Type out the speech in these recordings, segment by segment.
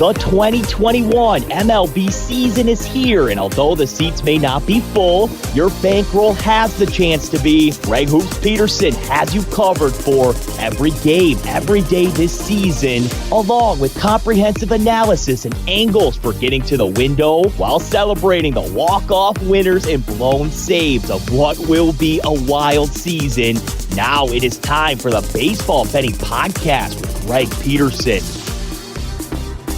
The 2021 MLB season is here, and although the seats may not be full, your bankroll has the chance to be. Greg Hoops Peterson has you covered for every game, every day this season, along with comprehensive analysis and angles for getting to the window while celebrating the walk-off winners and blown saves of what will be a wild season. Now it is time for the Baseball Betting Podcast with Greg Peterson.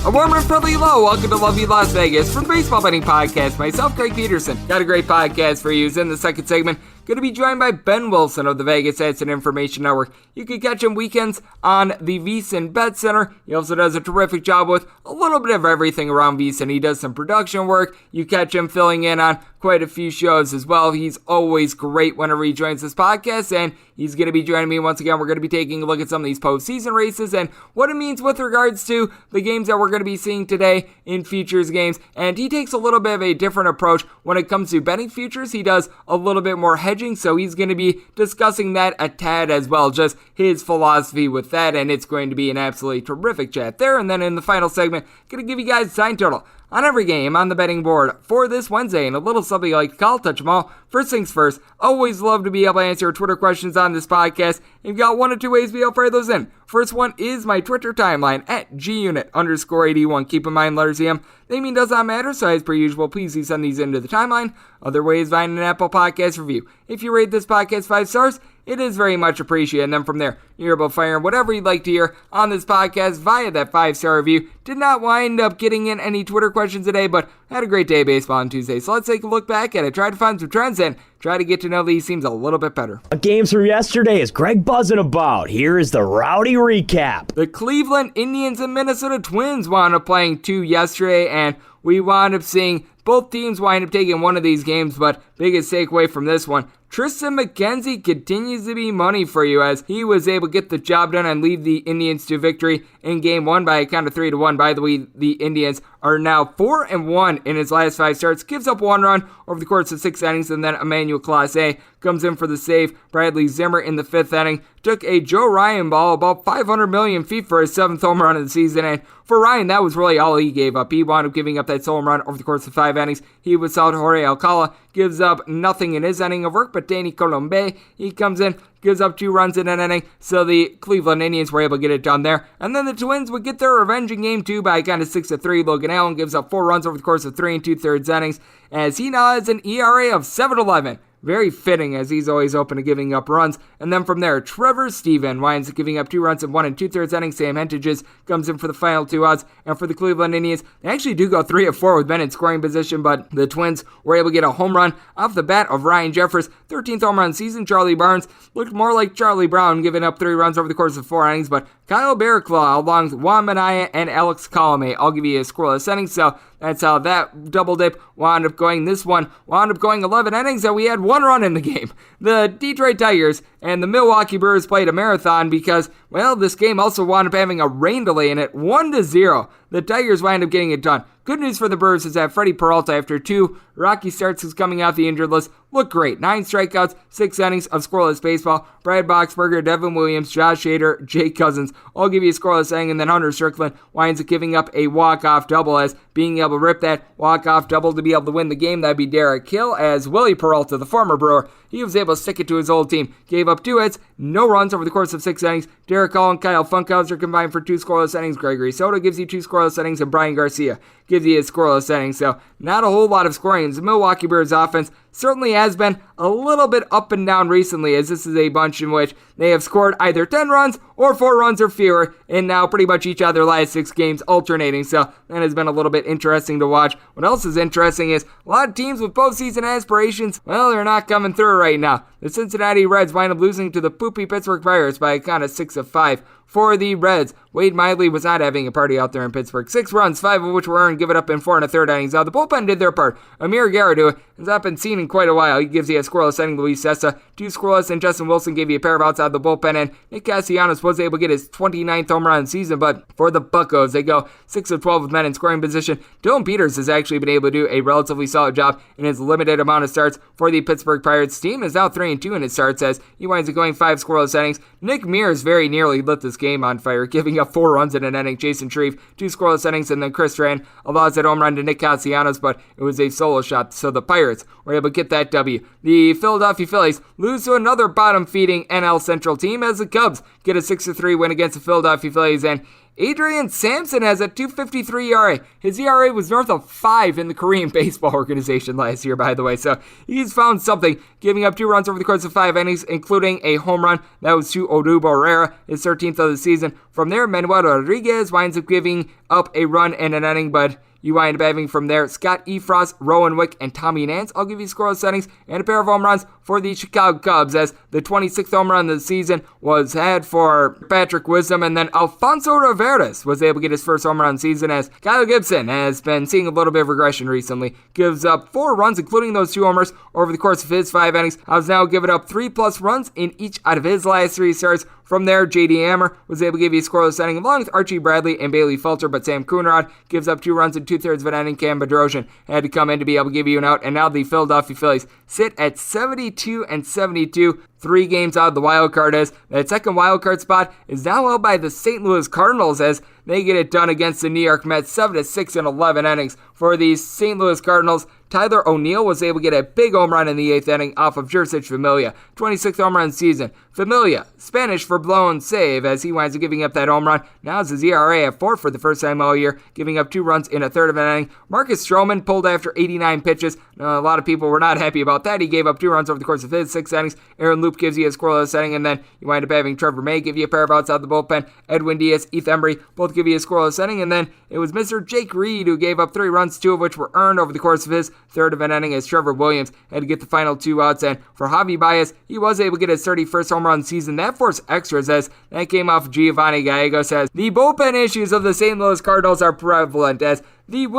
A warm and friendly hello. Welcome to lovely Las Vegas for the Baseball Betting Podcast. Myself, Greg Peterson. Got a great podcast for you. In the second segment, going to be joined by Ben Wilson of the Vegas Odds and Information Network. You can catch him weekends on the VSiN Bet Center. He also does a terrific job with a little bit of everything around VSiN. He does some production work. You catch him filling in on quite a few shows as well. He's always great whenever he joins this podcast, and he's going to be joining me once again. We're going to be taking a look at some of these postseason races and what it means with regards to the games that we're going to be seeing today in futures games. And he takes a little bit of a different approach when it comes to betting futures. He does a little bit more hedging, so he's going to be discussing that a tad as well, just his philosophy with that, and it's going to be an absolutely terrific chat there. And then in the final segment, going to give you guys a sign total on every game on the betting board for this Wednesday, and a little something I like to call touch them all. First things first, always love to be able to answer your Twitter questions on this podcast. You've got one or two ways to be able to fire those in. First one is my Twitter timeline at @GUnit_81. Keep in mind, letters EM, naming does not matter, so as per usual, please do send these into the timeline. Other ways, find an Apple Podcast review. If you rate this podcast 5 stars, it is very much appreciated. And then from there, you're able to fire whatever you'd like to hear on this podcast via that 5-star review. Did not wind up getting in any Twitter questions today, but had a great day of baseball on Tuesday. So let's take a look back at it, try to find some trends, and try to get to know these teams a little bit better. Games from yesterday is Greg buzzing about. Here is the rowdy recap. The Cleveland Indians and Minnesota Twins wound up playing 2 yesterday, and we wound up seeing both teams wind up taking one of these games, but biggest takeaway from this one, Tristan McKenzie continues to be money for you as he was able to get the job done and lead the Indians to victory in Game 1 by a count of 3-1. By the way, the Indians are now 4-1 in his last 5 starts. Gives up 1 run over the course of 6 innings, and then Emmanuel Clase comes in for the save. Bradley Zimmer in the 5th inning took a Joe Ryan ball about 500 million feet for his 7th home run of the season, and for Ryan, that was really all he gave up. He wound up giving up that solo home run over the course of 5 innings. He was out. Jorge Alcala gives up nothing in his inning of work, but Danny Colombe, he comes in, gives up 2 runs in an inning, so the Cleveland Indians were able to get it done there. And then the Twins would get their revenge in Game 2 by a kind of 6-3. Logan Allen gives up 4 runs over the course of 3 2/3 innings, as he now has an ERA of 7.11. Very fitting, as he's always open to giving up runs. And then from there, Trevor Stephan winds up giving up 2 runs in 1 2/3 innings. Sam Hentages comes in for the final 2 outs. And for the Cleveland Indians, they actually do go 3 of 4 with men in scoring position, but the Twins were able to get a home run off the bat of Ryan Jeffers. 13th home run season. Charlie Barnes looked more like Charlie Brown, giving up 3 runs over the course of 4 innings, but Kyle Barraclough, along with Juan Minaya and Alex Colomé, I'll give you a scoreless inning, so that's how that double dip wound up going. This one wound up going 11 innings, and we had 1 run in the game. The Detroit Tigers and the Milwaukee Brewers played a marathon because, well, this game also wound up having a rain delay in it, 1-0. The Tigers wind up getting it done. Good news for the Brewers is that Freddie Peralta, after 2 Rocky starts, is coming off the injured list. Looked great. 9 strikeouts, 6 innings of scoreless baseball. Brad Boxberger, Devin Williams, Josh Hader, Jake Cousins all give you a scoreless inning, and then Hunter Strickland winds up giving up a walk-off double, as being able to rip that walk-off double to be able to win the game, that'd be Derek Hill, as Willie Peralta, the former Brewer, he was able to stick it to his old team. Gave up 2 hits, no runs over the course of 6 innings. Derek Hall and Kyle Funkhauser combined for 2 scoreless innings. Gregory Soto gives you 2 scoreless innings, and Brian Garcia gives you a scoreless inning. So not a whole lot of scoring. The Milwaukee Brewers offense certainly has been a little bit up and down recently, as this is a bunch in which they have scored either 10 runs or 4 runs or fewer, and now pretty much each of their last 6 games alternating, so that has been a little bit interesting to watch. What else is interesting is a lot of teams with postseason aspirations, well, they're not coming through right now. The Cincinnati Reds wind up losing to the poopy Pittsburgh Pirates by a count of 6-5. For the Reds, Wade Miley was not having a party out there in Pittsburgh. 6 runs, 5 of which were earned, give it up in 4 1/3 innings. Now, the bullpen did their part. Amir Garreau has not been seen in in quite a while. He gives you a scoreless inning. Luis Cessa, 2 scoreless, and Justin Wilson gave you a pair of outs out of the bullpen, and Nick Castellanos was able to get his 29th home run of the season, but for the Buccos, they go 6 of 12 with men in scoring position. Dylan Peters has actually been able to do a relatively solid job in his limited amount of starts for the Pittsburgh Pirates. Team is now 3-2 in his starts as he winds up going 5 scoreless innings. Nick Mears very nearly lit this game on fire, giving up 4 runs in an inning. Jason Shreve, 2 scoreless innings, and then Chris Strand allows that home run to Nick Castellanos, but it was a solo shot, so the Pirates were able to get that W. The Philadelphia Phillies lose to another bottom-feeding NL Central team as the Cubs get a 6-3 win against the Philadelphia Phillies, and Adrian Sampson has a 2.53 ERA. His ERA was north of 5 in the Korean Baseball Organization last year, by the way, so he's found something, giving up 2 runs over the course of 5 innings, including a home run. That was to Odubel Herrera, his 13th of the season. From there, Manuel Rodriguez winds up giving up a run in an inning, but you wind up having from there Scott Efros, Rowan Wick, and Tommy Nance. I'll give you scoreless innings and a pair of home runs for the Chicago Cubs, as the 26th home run of the season was had for Patrick Wisdom, and then Alfonso Riveras was able to get his first home run of the season, as Kyle Gibson has been seeing a little bit of regression recently. Gives up 4 runs, including those 2 homers, over the course of his 5 innings. Has now given up 3+ runs in each out of his last 3 starts. From there, J.D. Hammer was able to give you a scoreless inning along with Archie Bradley and Bailey Felter, but Sam Coonrod gives up 2 runs in 2/3 of an inning. Cam Bedrosian had to come in to be able to give you an out, and now the Philadelphia Phillies sit at 72-72. 3 games out of the wild card, as that second wild card spot is now held by the St. Louis Cardinals as they get it done against the New York Mets 7-6 in 11 innings. For the St. Louis Cardinals, Tyler O'Neill was able to get a big home run in the 8th inning off of Jeurys Familia, 26th home run season. Familia, Spanish for blown save, as he winds up giving up that home run. Now it's his ERA at 4 for the first time all year, giving up 2 runs in 1/3 of an inning. Marcus Stroman pulled after 89 pitches. A lot of people were not happy about that. He gave up 2 runs over the course of his 6 innings. Aaron Loop gives you a scoreless inning, and then you wind up having Trevor May give you a pair of outs out of the bullpen. Edwin Diaz, Heath Embry both give you a scoreless inning, and then it was Mr. Jake Reed who gave up 3 runs, 2 of which were earned over the course of his 1/3 of an inning, as Trevor Williams had to get the final 2 outs. And for Javi Baez, he was able to get his 31st home run season. That forced extras, as that came off of Giovanni Gallegos, as the bullpen issues of the St. Louis Cardinals are prevalent, as Jake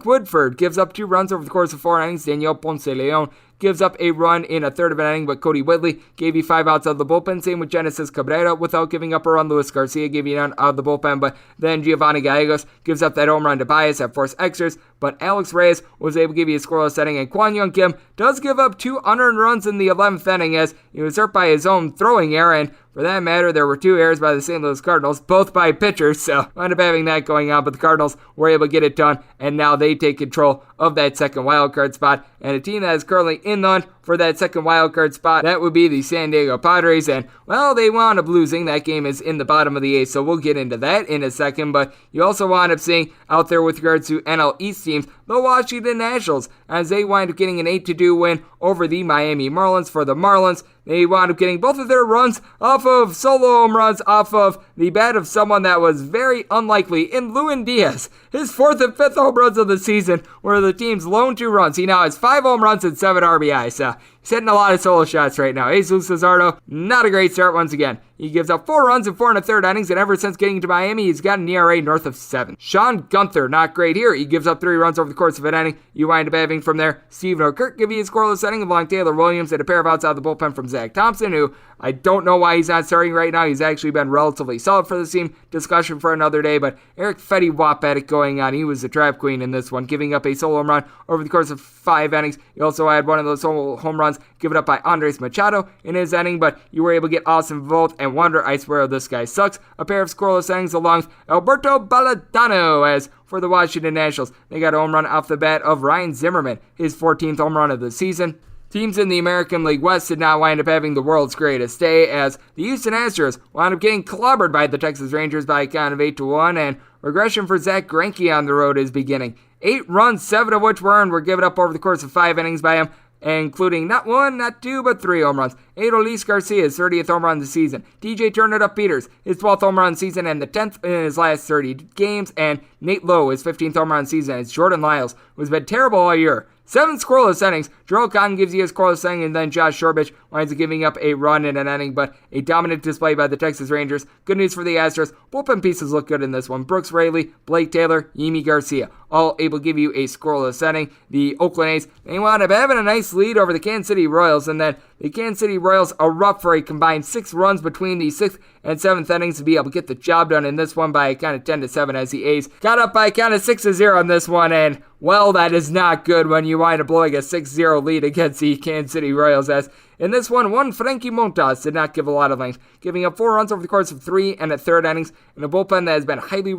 Woodford gives up 2 runs over the course of 4 innings. Daniel Ponce Leon gives up a run in 1/3 of an inning, but Cody Whitley gave you 5 outs out of the bullpen. Same with Genesis Cabrera without giving up a run. Luis Garcia gave you none out of the bullpen, but then Giovanni Gallegos gives up that home run to Baez at forced extras, but Alex Reyes was able to give you a scoreless inning, and Kwon Young Kim does give up 2 unearned runs in the 11th inning, as he was hurt by his own throwing error, and for that matter, there were 2 errors by the St. Louis Cardinals, both by pitchers, so wound up having that going on, but the Cardinals were able to get it done, and now they take control of that second wildcard spot, and a team that is currently in the hunt for that second wildcard spot, that would be the San Diego Padres, and, well, they wound up losing. That game is in the bottom of the 8th, so we'll get into that in a second, but you also wound up seeing out there with regards to NL East teams, the Washington Nationals, as they wind up getting an 8-2 win over the Miami Marlins. For the Marlins, they wound up getting both of their runs off of solo home runs off of the bat of someone that was very unlikely in Lewin Diaz. His 4th and 5th home runs of the season were the team's lone 2 runs. He now has 5 home runs and 7 RBIs. He's hitting a lot of solo shots right now. Jesus Luzardo, not a great start once again. He gives up 4 runs in 4 1/3 innings, and ever since getting to Miami, he's got an ERA north of 7. Sean Gunther, not great here. He gives up 3 runs over the course of an inning. You wind up having from there Steven O'Kirk give you a scoreless inning along Taylor Williams and a pair of outs out of the bullpen from Zach Thompson, who I don't know why he's not starting right now. He's actually been relatively solid for the team. Discussion for another day, but Eric Fetty Wap had it going on. He was the trap queen in this one, giving up a solo home run over the course of 5 innings. He also had one of those solo home runs given up by Andres Machado in his inning, but you were able to get Austin Vogt and Wander, I swear this guy sucks, a pair of scoreless innings along with Alberto Baladano. As for the Washington Nationals, they got a home run off the bat of Ryan Zimmerman, his 14th home run of the season. Teams in the American League West did not wind up having the world's greatest day, as the Houston Astros wound up getting clobbered by the Texas Rangers by a count of 8-1, and regression for Zach Greinke on the road is beginning. 8 runs, 7 of which were earned, were given up over the course of 5 innings by him, including not 1, not 2, but 3 home runs. Adolis Garcia's 30th home run of the season. DJ Turn It Up Peters, his 12th home run of the season and the 10th in his last 30 games. And Nate Lowe, his 15th home run of the season. As Jordan Lyles, who's been terrible all year, 7 scoreless innings. Jerome Cotton gives you a scoreless inning, and then Josh Shorbich winds up giving up a run in an inning, but a dominant display by the Texas Rangers. Good news for the Astros. Bullpen pieces look good in this one. Brooks Raley, Blake Taylor, Yimi Garcia, all able to give you a scoreless inning. The Oakland A's, they wound up having a nice lead over the Kansas City Royals, and then the Kansas City Royals are up for a combined 6 runs between the 6th and 7th innings to be able to get the job done in this one by a count of 10-7 as the A's got up by a count of 6-0 in this one, and well, that is not good when you wind up blowing a 6-0 lead against the Kansas City Royals, as in this one Frankie Montas did not give a lot of length, giving up 4 runs over the course of 3 and a third innings in a bullpen that has been highly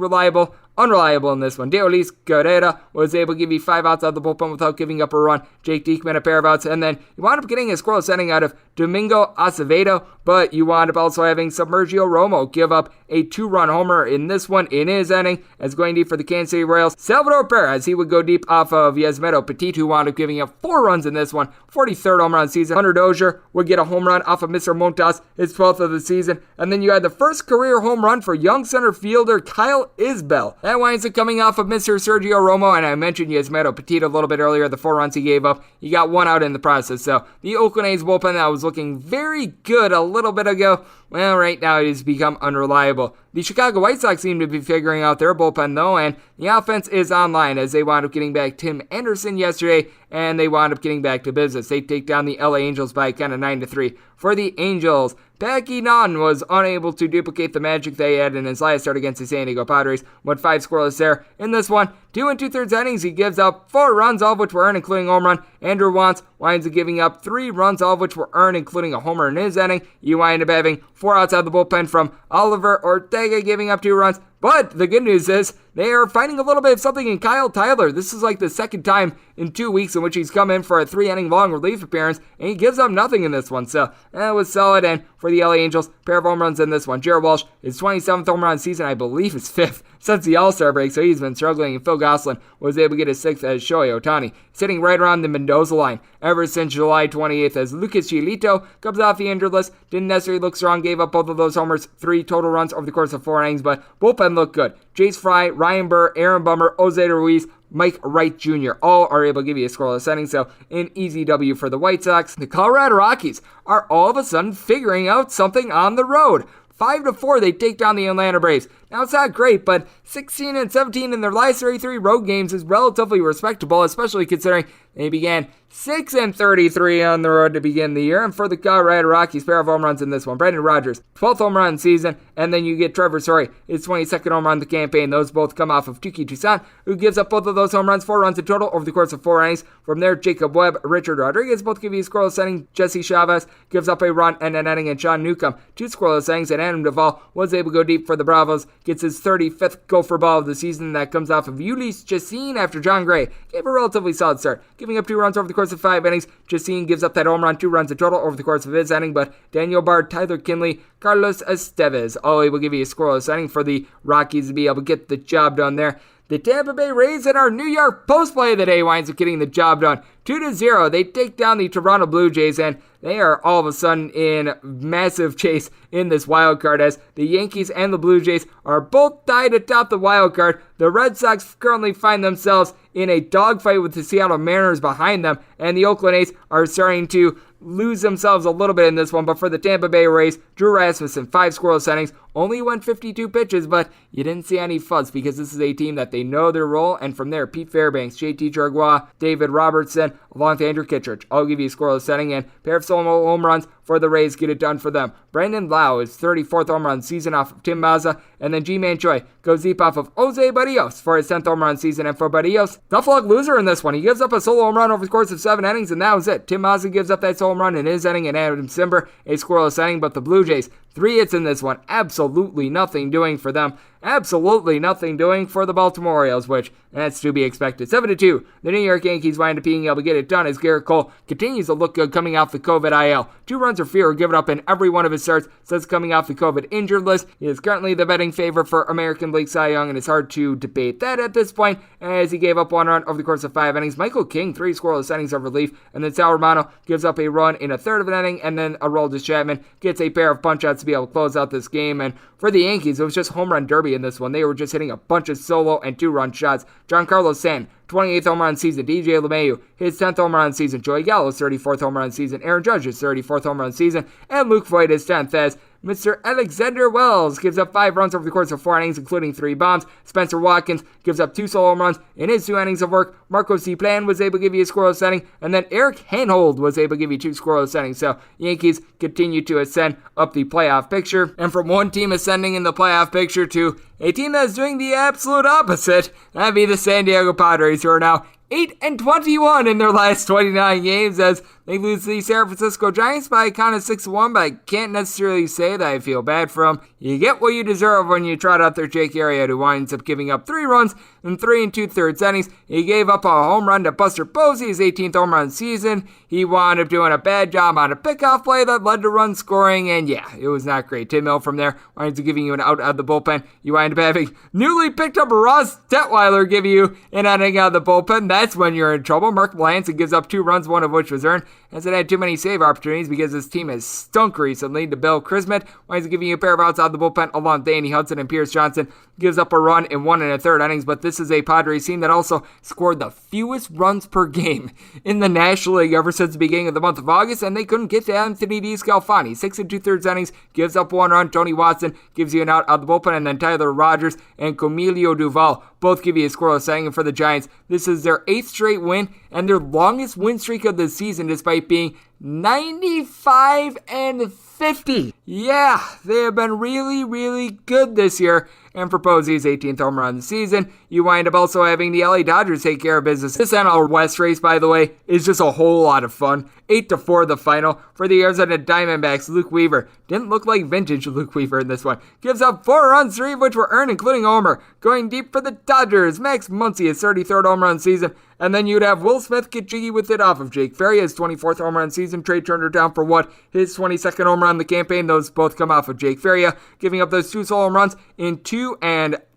unreliable in this one. Deolis Guerrera was able to give you 5 outs out of the bullpen without giving up a run. Jake Diekman a pair of outs, and then you wound up getting a scoreless inning out of Domingo Acevedo, but you wound up also having Submergio Romo give up a 2-run homer in this one in his inning, as going deep for the Kansas City Royals. Salvador Perez, he would go deep off of Yasmero Petit, who wound up giving up 4 runs in this one, 43rd home run season. Hunter Dozier would get a home run off of Mr. Montas, his 12th of the season, and then you had the first career home run for young center fielder Kyle Isbell. That winds up coming off of Mr. Sergio Romo, and I mentioned Yasmero Petit a little bit earlier, the 4 runs he gave up. He got 1 out in the process, so the Oakland A's bullpen that was looking very good a little bit ago, well, right now it has become unreliable. The Chicago White Sox seem to be figuring out their bullpen, though, and the offense is online as they wound up getting back Tim Anderson yesterday, and they wound up getting back to business. They take down the LA Angels by kind of 9-3. For the Angels, Packy Naughton was unable to duplicate the magic they had in his last start against the San Diego Padres. Went 5 scoreless there. In this one, 2 2/3 innings, he gives up 4 runs, all of which were earned, including a home run. Andrew Wantz winds up giving up 3 runs, all of which were earned, including a homer in his inning. You wind up having 4 outs out of the bullpen from Oliver Ortega, giving up 2 runs. But the good news is they are finding a little bit of something in Kyle Tyler. This is like the second time in 2 weeks in which he's come in for a 3-inning long relief appearance, and he gives up nothing in this one. So that was solid. And for the LA Angels, pair of home runs in this one. Jared Walsh, his 27th home run season, I believe his 5th since the All-Star break, so he's been struggling. And Phil Gosselin was able to get his 6th as Shohei Ohtani, sitting right around the Mendoza line ever since July 28th, as Lucas Giolito comes off the injured list. Didn't necessarily look strong, gave up both of those homers, 3 total runs over the course of 4 innings, but bullpen looked good. Jace Fry, Ryan Burr, Aaron Bummer, Jose Ruiz, Mike Wright Jr. all are able to give you a scoreless inning, so an easy W for the White Sox. The Colorado Rockies are all of a sudden figuring out something on the road. 5-4, they take down the Atlanta Braves. Now, it's not great, but 16-17 in their last 33 road games is relatively respectable, especially considering they began 6-33 on the road to begin the year. And for the Colorado Rockies, pair of home runs in this one. Brendan Rodgers, 12th home run season, and then you get Trevor Story, his 22nd home run of the campaign. Those both come off of Tuki Toussaint, who gives up both of those home runs, 4 runs in total over the course of 4 innings. From there, Jacob Webb, Richard Rodriguez both give you a scoreless inning. Jesse Chavez gives up a run and an inning, and Sean Newcomb 2 scoreless innings, and Adam Duvall was able to go deep for the Bravos, gets his 35th gopher ball of the season. That comes off of Ulysse Chacin after John Gray gave a relatively solid start, giving up 2 runs over the course of 5 innings. Chacin gives up that home run, 2 runs in total over the course of his inning, but Daniel Bard, Tyler Kinley, Carlos Estevez all able to give you a scoreless inning for the Rockies to be able to get the job done there. The Tampa Bay Rays in our New York post play of the day winds up getting the job done. 2-0, they take down the Toronto Blue Jays, and they are all of a sudden in massive chase in this wild card, as the Yankees and the Blue Jays are both tied atop the wild card. The Red Sox currently find themselves in a dogfight with the Seattle Mariners behind them, and the Oakland A's are starting to lose themselves a little bit in this one. But for the Tampa Bay Rays, Drew Rasmussen, 5 scoreless innings, only went 52 pitches, but you didn't see any fuzz because this is a team that they know their role. And from there, Pete Fairbanks, JT Chargois, David Robertson, along with Andrew Kittredge, I'll give you a scoreless inning, and pair of solo home runs for the Rays get it done for them. Brandon Lau is 34th home run season off of Tim Mazza, and then G-Man Choi goes deep off of Jose Barrios for his 10th home run season. And for Barrios, tough luck loser in this one. He gives up a solo home run over the course of 7 innings, and that was it. Tim Mazza gives up that solo home run in his inning, and Adam Simber a scoreless inning. But the Blue Jays, 3 hits in this one, absolutely nothing doing for them. Absolutely nothing doing for the Baltimore Orioles, which that's to be expected. 7-2, the New York Yankees wind up being able to get it done as Garrett Cole continues to look good coming off the COVID IL. 2 runs or fewer given up in every one of his starts since coming off the COVID injured list. He is currently the betting favorite for American League Cy Young, and it's hard to debate that at this point, as he gave up 1 run over the course of 5 innings. Michael King, 3 scoreless innings of relief, and then Sal Romano gives up a run in a third of an inning, and then Aroldis Chapman gets a pair of punch-outs to be able to close out this game. And for the Yankees, it was just home run derby early in this one. They were just hitting a bunch of solo and 2-run shots. Giancarlo Stanton, 28th home run season. DJ LeMahieu, his 10th home run season. Joey Gallo's 34th home run season. Aaron Judge's 34th home run season. And Luke Voit his 10th as Mr. Alexander Wells gives up 5 runs over the course of 4 innings, including 3 bombs. Spencer Watkins gives up 2 solo home runs in his 2 innings of work. Marco Plan was able to give you a scoreless inning, and then Eric Hanhold was able to give you 2 scoreless innings. So Yankees continue to ascend up the playoff picture. And from one team ascending in the playoff picture to a team that's doing the absolute opposite, that'd be the San Diego Padres, who are now 8-21 in their last 29 games as they lose to the San Francisco Giants by a count of 6-1, but I can't necessarily say that I feel bad for them. You get what you deserve when you trot out there Jake Arrieta, who winds up giving up 3 runs in 3 2/3 innings. He gave up a home run to Buster Posey, his 18th home run season. He wound up doing a bad job on a pickoff play that led to run scoring, and yeah, it was not great. Tim Hill from there winds up giving you an out of the bullpen. You wind up having newly picked up Ross Detweiler give you an inning out of the bullpen. That's when you're in trouble. Mark Melanson gives up 2 runs, one of which was earned. Hasn't had too many save opportunities because his team has stunk recently. To Bill Chrismet winds up giving you a pair of outs out of the bullpen along with Danny Hudson, and Pierce Johnson gives up a run in 1 1/3 innings. But this is a Padres team that also scored the fewest runs per game in the National League ever since the beginning of the month of August, and they couldn't get to Anthony DeScalfani. 6 2/3 innings, gives up 1 run. Tony Watson gives you an out of the bullpen, and then Tyler Rogers and Camilo Duval both give you a scoreless inning. And for the Giants, this is their 8th straight win and their longest win streak of the season, despite being 95-50. Yeah, they have been really, really good this year. And for Posey's 18th home run of the season, you wind up also having the LA Dodgers take care of business. This NL West race, by the way, is just a whole lot of fun. 8-4 the final. For the Arizona Diamondbacks, Luke Weaver didn't look like vintage Luke Weaver in this one. Gives up 4 runs, 3 of which were earned, including a homer. Going deep for the Dodgers, Max Muncy, his 33rd home run season. And then you'd have Will Smith get jiggy with it off of Jake Faria, his 24th home run season. Trey Turner down for what? His 22nd home run in the campaign. Those both come off of Jake Faria, giving up those 2 solo home runs in 2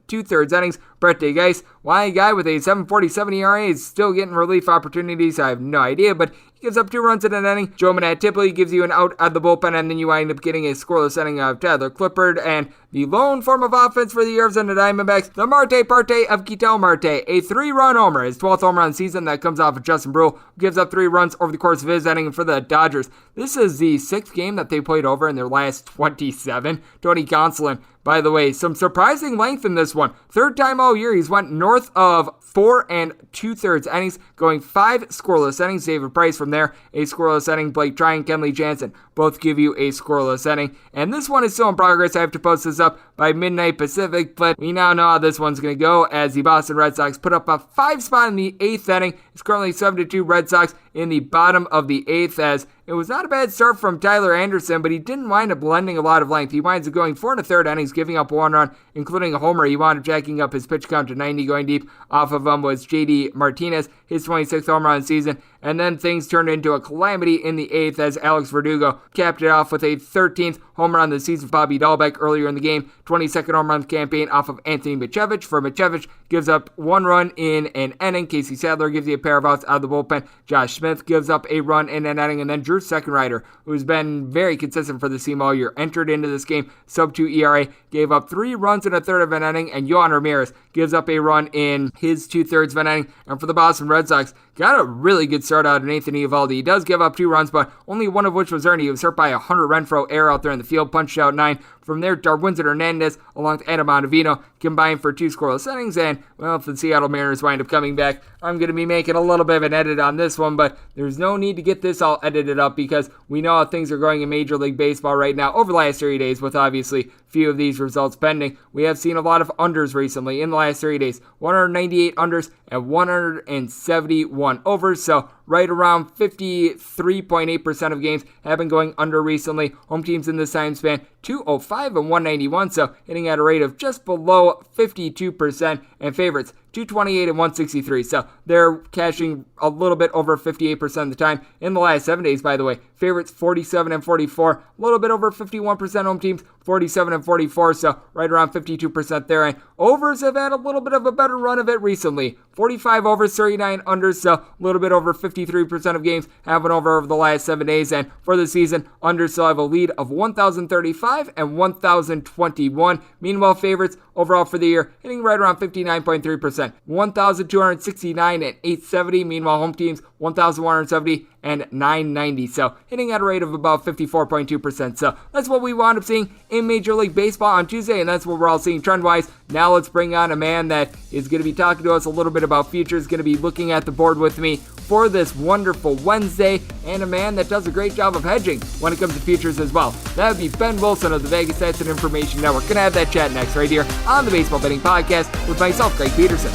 2/3 innings. Brett DeGeis, why a guy with a 7.47 ERA is still getting relief opportunities, I have no idea, but he gives up 2 runs in an inning. Joe Manat-Tipley gives you an out of the bullpen, and then you wind up getting a scoreless inning of Tyler Clippard, and the lone form of offense for the Arizona Diamondbacks, the Marte Parte of Ketel Marte, a 3-run homer, his 12th home run season. That comes off of Justin Brule, who gives up 3 runs over the course of his inning. For the Dodgers, this is the 6th game that they played over in their last 27. Tony Gonsolin, by the way, some surprising length in this one. 3rd time all year, he's went north of 4 2/3 innings, going 5 scoreless innings. David Price from there, a scoreless inning. Blake Tryon, Kenley Jansen, both give you a scoreless inning. And this one is still in progress. I have to post this up by midnight Pacific, but we now know how this one's going to go as the Boston Red Sox put up a 5 spot in the 8th inning. It's currently 7-2 Red Sox in the bottom of the 8th, as it was not a bad start from Tyler Anderson, but he didn't wind up lending a lot of length. He winds up going 4 1/3 innings, giving up 1 run, including a homer. He wound up jacking up his pitch count to 90. Going deep off of him was JD Martinez, his 26th home run season. And then things turned into a calamity in the 8th as Alex Verdugo capped it off with a 13th home run of the season. Bobby Dahlbeck earlier in the game, 22nd home run campaign off of Anthony Michevich. For Michevich, gives up 1 run in an inning. Casey Sadler gives you a pair of outs out of the bullpen. Josh Smith gives up a run in an inning. And then Drew Seckenrider, who's been very consistent for the team all year, entered into this game sub-2 ERA, gave up 3 runs in a third of an inning. And Yohan Ramirez gives up a run in his 2/3 of an inning. And for the Boston Red Sox, got a really good start out of Nathan Eovaldi. He does give up 2 runs, but only 1 of which was earned. He was hurt by a Hunter Renfroe error out there in the field, punched out 9. From there, Darwinzon Hernandez along with Adam Ottavino combined for 2 scoreless innings. And, well, if the Seattle Mariners wind up coming back, I'm going to be making a little bit of an edit on this one, but there's no need to get this all edited up because we know how things are going in Major League Baseball right now over the last 30 days with obviously few of these results pending. We have seen a lot of unders recently in the last 30 days. 198 unders and 171 overs, so right around 53.8% of games have been going under recently. Home teams in this time span, 205 and 191, so hitting at a rate of just below 52%. And favorites, 228 and 163. So they're cashing a little bit over 58% of the time. In the last 7 days, by the way, favorites 47 and 44, a little bit over 51% home teams, 47 and 44, so right around 52% there. And overs have had a little bit of a better run of it recently. 45 overs, 39 unders, so a little bit over 53% of games have an over the last 7 days. And for the season, unders still have a lead of 1,035 and 1,021. Meanwhile, favorites overall for the year hitting right around 59.3%, 1,269 and 870. Meanwhile, home teams 1,170 and 990. So hitting at a rate of about 54.2%. So that's what we wound up seeing in Major League Baseball on Tuesday, and that's what we're all seeing trend-wise. Now let's bring on a man that is going to be talking to us a little bit about futures, going to be looking at the board with me for this wonderful Wednesday, and a man that does a great job of hedging when it comes to futures as well. That would be Ben Wilson of the Vegas Stats and Information Network. Going to have that chat next right here on the Baseball Betting Podcast with myself, Greg Peterson.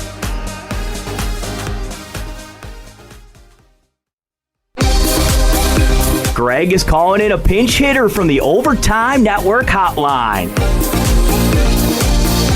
Greg is calling in a pinch hitter from the Overtime Network hotline.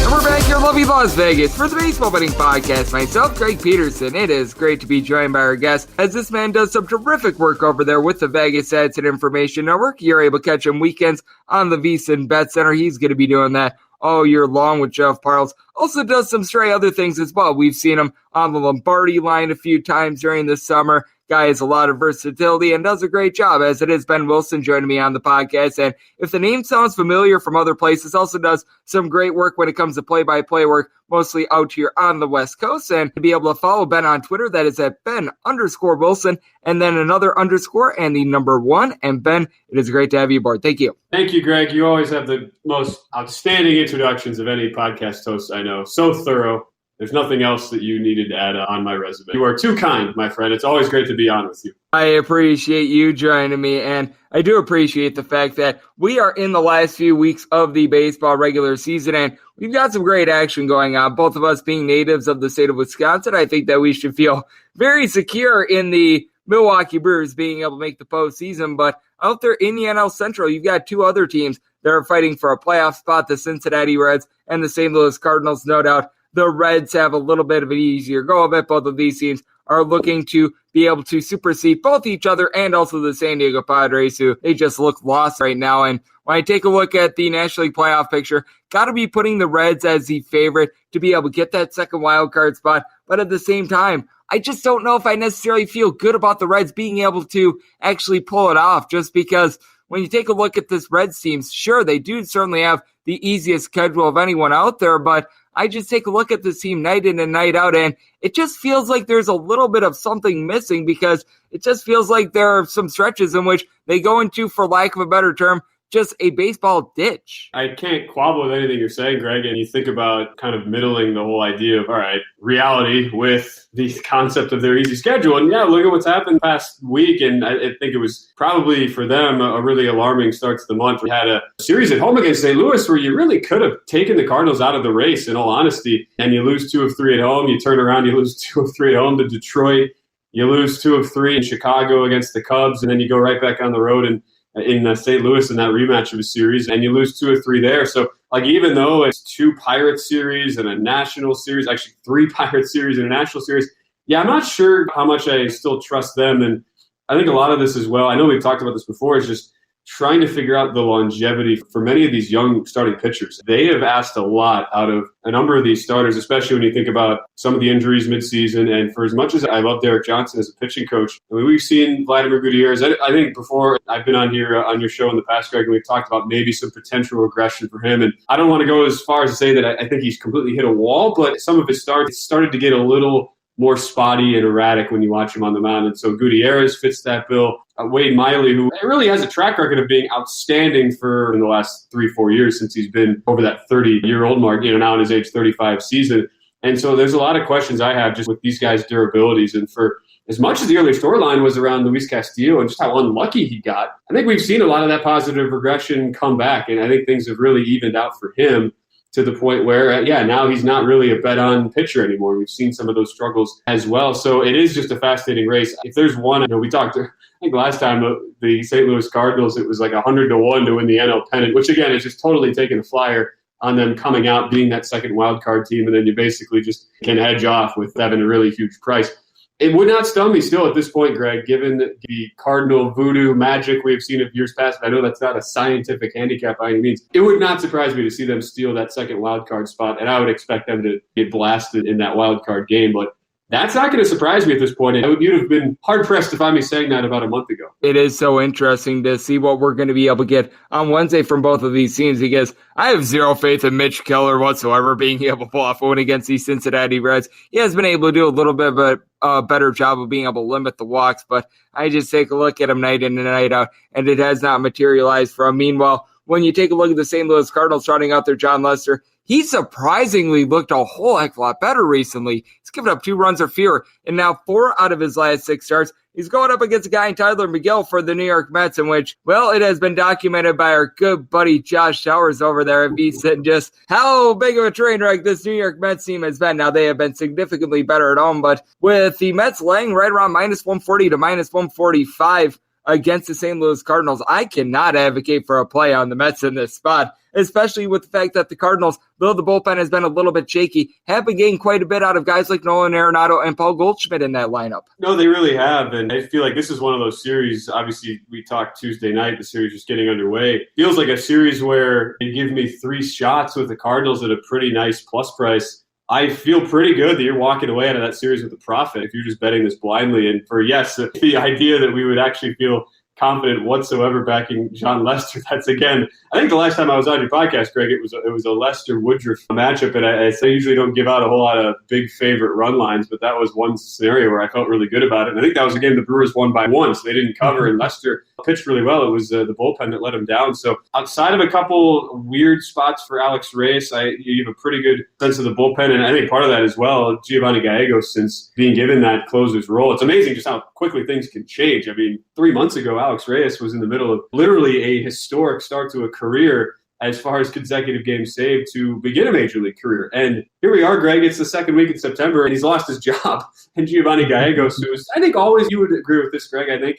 And we're back here in lovely Las Vegas for the Baseball Betting Podcast. Myself, Greg Peterson. It is great to be joined by our guest, as this man does some terrific work over there with the Vegas Stats and Information Network. You're able to catch him weekends on the VSiN Bet Center. He's going to be doing that all year long with Jeff Parles. Also does some stray other things as well. We've seen him on the Lombardi line a few times during the summer. Guy has a lot of versatility and does a great job, as it is Ben Wilson joining me on the podcast. And if the name sounds familiar from other places, also does some great work when it comes to play-by-play work, mostly out here on the West Coast. And to be able to follow Ben on Twitter, that is at Ben_Wilson, and then another underscore and the number 1. And Ben, it is great to have you aboard. Thank you. Thank you, Greg. You always have the most outstanding introductions of any podcast host I know. So thorough. There's nothing else that you needed to add on my resume. You are too kind, my friend. It's always great to be on with you. I appreciate you joining me, and I do appreciate the fact that we are in the last few weeks of the baseball regular season, and we've got some great action going on. Both of us being natives of the state of Wisconsin, I think that we should feel very secure in the Milwaukee Brewers being able to make the postseason. But out there in the NL Central, you've got two other teams that are fighting for a playoff spot, the Cincinnati Reds and the St. Louis Cardinals, no doubt. The Reds have a little bit of an easier go of it. Both of these teams are looking to be able to supersede both each other and also the San Diego Padres, who they just look lost right now. And when I take a look at the National League playoff picture, got to be putting the Reds as the favorite to be able to get that second wild card spot. But at the same time, I just don't know if I necessarily feel good about the Reds being able to actually pull it off, just because when you take a look at this Reds team, sure, they do certainly have the easiest schedule of anyone out there, but I just take a look at this team night in and night out, and it just feels like there's a little bit of something missing, because it just feels like there are some stretches in which they go into, for lack of a better term, just a baseball ditch. I can't quabble with anything you're saying, Greg, and you think about kind of middling the whole idea of, all right, reality with the concept of their easy schedule. And yeah, look at what's happened past week, and I think it was probably for them a really alarming start to the month. We had a series at home against St. Louis where you really could have taken the Cardinals out of the race, in all honesty, and you lose 2 of 3 at home. You turn around, you lose 2 of 3 at home to Detroit. You lose 2 of 3 in Chicago against the Cubs, and then you go right back on the road and in St. Louis in that rematch of a series, and you lose 2 or 3 there. So, like, even though it's 2 Pirates series and a national series, actually 3 Pirates series and a national series, yeah, I'm not sure how much I still trust them. And I think a lot of this as well, I know we've talked about this before, is just trying to figure out the longevity for many of these young starting pitchers. They have asked a lot out of a number of these starters, especially when you think about some of the injuries midseason. And for as much as I love Derek Johnson as a pitching coach, I mean, we've seen Vladimir Gutierrez. I think before I've been on here on your show in the past, Greg, and we've talked about maybe some potential regression for him. And I don't want to go as far as to say that I think he's completely hit a wall, but some of his starts started to get a little more spotty and erratic when you watch him on the mound. And so Gutierrez fits that bill. Wade Miley, who really has a track record of being outstanding for in the last 3-4 years since he's been over that 30-year-old mark, now in his age 35 season. And so there's a lot of questions I have just with these guys' durabilities. And for as much as the early storyline was around Luis Castillo and just how unlucky he got, I think we've seen a lot of that positive regression come back. And I think things have really evened out for him, to the point where, now he's not really a bet-on pitcher anymore. We've seen some of those struggles as well. So it is just a fascinating race. If there's one, we talked, I think last time, the St. Louis Cardinals, it was like 100-1 to win the NL pennant, which again is just totally taking a flyer on them coming out, being that second wild card team, and then you basically just can hedge off with having a really huge price. It would not stun me still at this point, Greg, given the Cardinal voodoo magic we've seen of years past. I know that's not a scientific handicap by any means. It would not surprise me to see them steal that second wild card spot, and I would expect them to get blasted in that wild card game. But that's not going to surprise me at this point. You'd have been hard-pressed to find me saying that about a month ago. It is so interesting to see what we're going to be able to get on Wednesday from both of these teams, because I have zero faith in Mitch Keller whatsoever being able to pull off a win against the Cincinnati Reds. He has been able to do a little bit of a better job of being able to limit the walks, but I just take a look at him night in and night out, and it has not materialized for him. Meanwhile, when you take a look at the St. Louis Cardinals trotting out their John Lester, he surprisingly looked a whole heck of a lot better recently. He's given up 2 runs or fewer, and now 4 out of his last 6 starts. He's going up against a guy named Tyler Miguel for the New York Mets, in which, well, it has been documented by our good buddy Josh Showers over there at VSiN just how big of a train wreck this New York Mets team has been. Now, they have been significantly better at home, but with the Mets laying right around minus 140 to minus 145 against the St. Louis Cardinals, I cannot advocate for a play on the Mets in this spot, especially with the fact that the Cardinals, though the bullpen has been a little bit shaky, have been getting quite a bit out of guys like Nolan Arenado and Paul Goldschmidt in that lineup. No, they really have, and I feel like this is one of those series. Obviously, we talked Tuesday night, the series is getting underway. Feels like a series where they give me 3 shots with the Cardinals at a pretty nice plus price. I feel pretty good that you're walking away out of that series with a profit if you're just betting this blindly. And for, yes, the idea that we would actually feel confident whatsoever backing John Lester, that's, again, I think the last time I was on your podcast, Greg, it was a Lester-Woodruff matchup, and I usually don't give out a whole lot of big favorite run lines, but that was one scenario where I felt really good about it. And I think that was a game the Brewers won by 1, so they didn't cover, and Lester pitched really well. It was the bullpen that let him down. So outside of a couple weird spots for Alex Reyes, you have a pretty good sense of the bullpen, and I think part of that as well, Giovanni Gallegos, since being given that closer's role. It's amazing just how quickly things can change. I mean, 3 months ago, Alex Reyes was in the middle of literally a historic start to a career as far as consecutive games saved to begin a major league career. And here we are, Greg, it's the second week in September, and he's lost his job. And Giovanni Gallegos, who is, I think always, you would agree with this, Greg, I think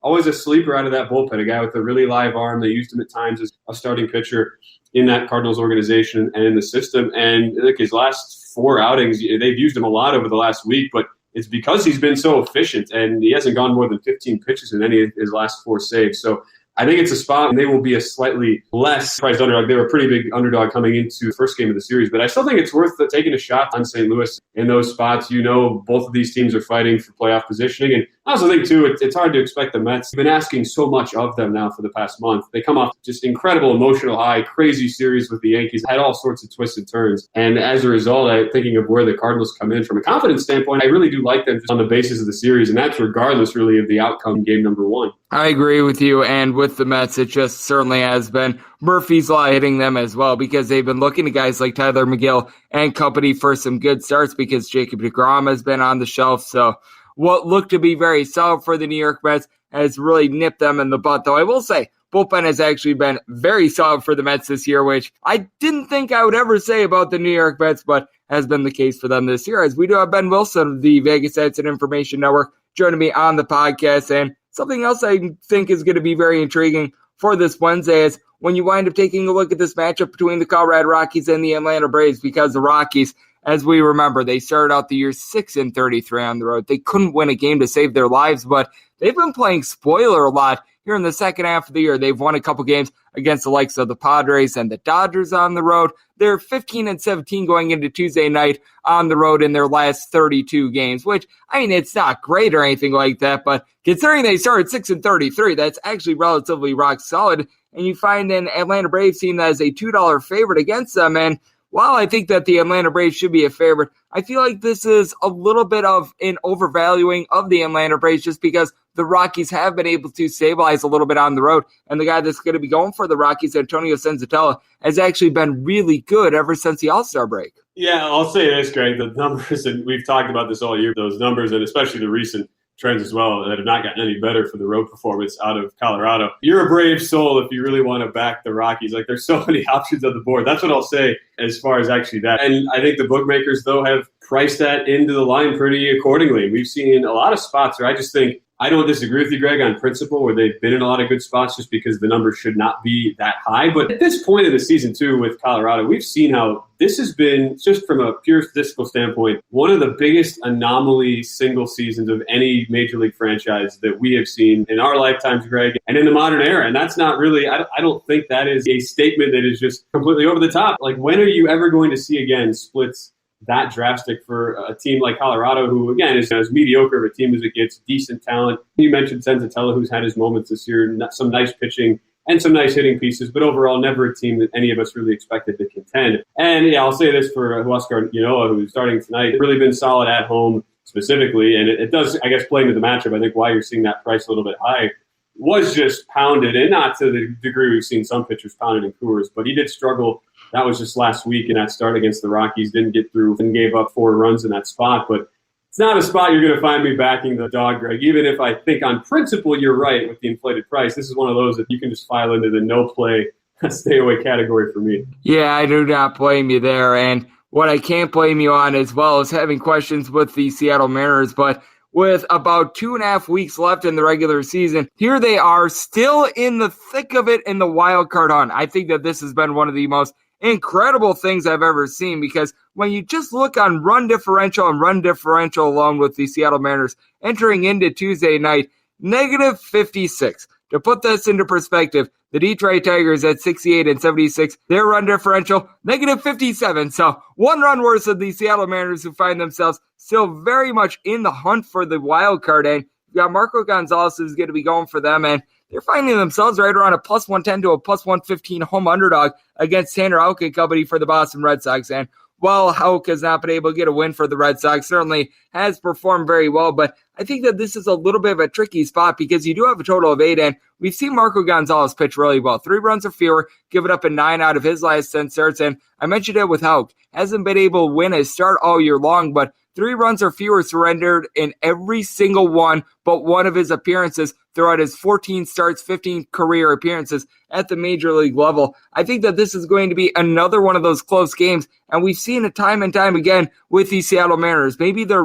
always a sleeper out of that bullpen, a guy with a really live arm. They used him at times as a starting pitcher in that Cardinals organization and in the system. And look, his last 4 outings, they've used him a lot over the last week, but it's because he's been so efficient, and he hasn't gone more than 15 pitches in any of his last 4 saves. So I think it's a spot, and they will be a slightly less priced underdog. They were a pretty big underdog coming into the first game of the series, but I still think it's worth taking a shot on St. Louis in those spots. You know, both of these teams are fighting for playoff positioning, and I also think, too, it's hard to expect the Mets. We've been asking so much of them now for the past month. They come off just incredible emotional high, crazy series with the Yankees, had all sorts of twists and turns. And as a result, I'm thinking of where the Cardinals come in from a confidence standpoint. I really do like them just on the basis of the series, and that's regardless, really, of the outcome in game number 1. I agree with you, and with the Mets, it just certainly has been Murphy's Law hitting them as well, because they've been looking to guys like Tyler McGill and company for some good starts, because Jacob deGrom has been on the shelf. So what looked to be very solid for the New York Mets has really nipped them in the butt, though I will say bullpen has actually been very solid for the Mets this year, which I didn't think I would ever say about the New York Mets, but has been the case for them this year, as we do have Ben Wilson of the Vegas Odds and Information Network joining me on the podcast. And something else I think is going to be very intriguing for this Wednesday is when you wind up taking a look at this matchup between the Colorado Rockies and the Atlanta Braves, because the Rockies, as we remember, they started out the year 6-33 on the road. They couldn't win a game to save their lives, but they've been playing spoiler a lot here in the second half of the year. They've won a couple games against the likes of the Padres and the Dodgers on the road. They're 15-17 going into Tuesday night on the road in their last 32 games, which, I mean, it's not great or anything like that, but considering they started 6-33, that's actually relatively rock solid. And you find an Atlanta Braves team that is a $2 favorite against them. And while I think that the Atlanta Braves should be a favorite, I feel like this is a little bit of an overvaluing of the Atlanta Braves, just because the Rockies have been able to stabilize a little bit on the road. And the guy that's going to be going for the Rockies, Antonio Senzatella, has actually been really good ever since the All-Star break. Yeah, I'll say this, Greg. The numbers, and we've talked about this all year, those numbers, and especially the recent trends as well, that have not gotten any better for the road performance out of Colorado. You're a brave soul if you really want to back the Rockies. Like, there's so many options on the board. That's what I'll say as far as actually that. And I think the bookmakers, though, have priced that into the line pretty accordingly. We've seen a lot of spots where I just think I don't disagree with you, Greg, on principle, where they've been in a lot of good spots just because the numbers should not be that high. But at this point in the season, too, with Colorado, we've seen how this has been, just from a pure statistical standpoint, one of the biggest anomaly single seasons of any major league franchise that we have seen in our lifetimes, Greg, and in the modern era. And that's not really, I don't think that is a statement that is just completely over the top. Like, when are you ever going to see again splits that drastic for a team like Colorado, who, again, is as mediocre of a team as it gets, decent talent? You mentioned Senzatella, who's had his moments this year, some nice pitching and some nice hitting pieces, but overall never a team that any of us really expected to contend. And yeah, I'll say this for Huascar Ynoa, who's starting tonight, really been solid at home specifically, and it does, I guess, play into the matchup. I think why you're seeing that price a little bit high was just pounded, and not to the degree we've seen some pitchers pounded in Coors, but he did struggle. That was just last week in that start against the Rockies. Didn't get through and gave up 4 runs in that spot. But it's not a spot you're going to find me backing the dog, Greg. Even if I think on principle you're right with the inflated price, this is one of those that you can just file into the no play, stay away category for me. Yeah, I do not blame you there. And what I can't blame you on as well is having questions with the Seattle Mariners. But with about 2.5 weeks left in the regular season, here they are still in the thick of it in the wild card hunt. I think that this has been one of the most incredible things I've ever seen, because when you just look on run differential and run differential alone with the Seattle Mariners entering into Tuesday night, negative 56. To put this into perspective, the Detroit Tigers at 68 and 76, their run differential, negative 57. So 1 run worse than the Seattle Mariners, who find themselves still very much in the hunt for the wild card. And you've got Marco Gonzalez, who's going to be going for them, and they're finding themselves right around a plus 110 to a plus 115 home underdog against Tanner Houck and company for the Boston Red Sox. And while Houck has not been able to get a win for the Red Sox, certainly has performed very well. But I think that this is a little bit of a tricky spot because you do have a total of 8, and we've seen Marco Gonzalez pitch really well. 3 runs or fewer, give it up in 9 out of his last 10 starts. And I mentioned it with Houck. Hasn't been able to win a start all year long, but 3 runs or fewer surrendered in every single one but one of his appearances throughout his 14 starts, 15 career appearances at the major league level. I think that this is going to be another one of those close games, and we've seen it time and time again with the Seattle Mariners. Maybe their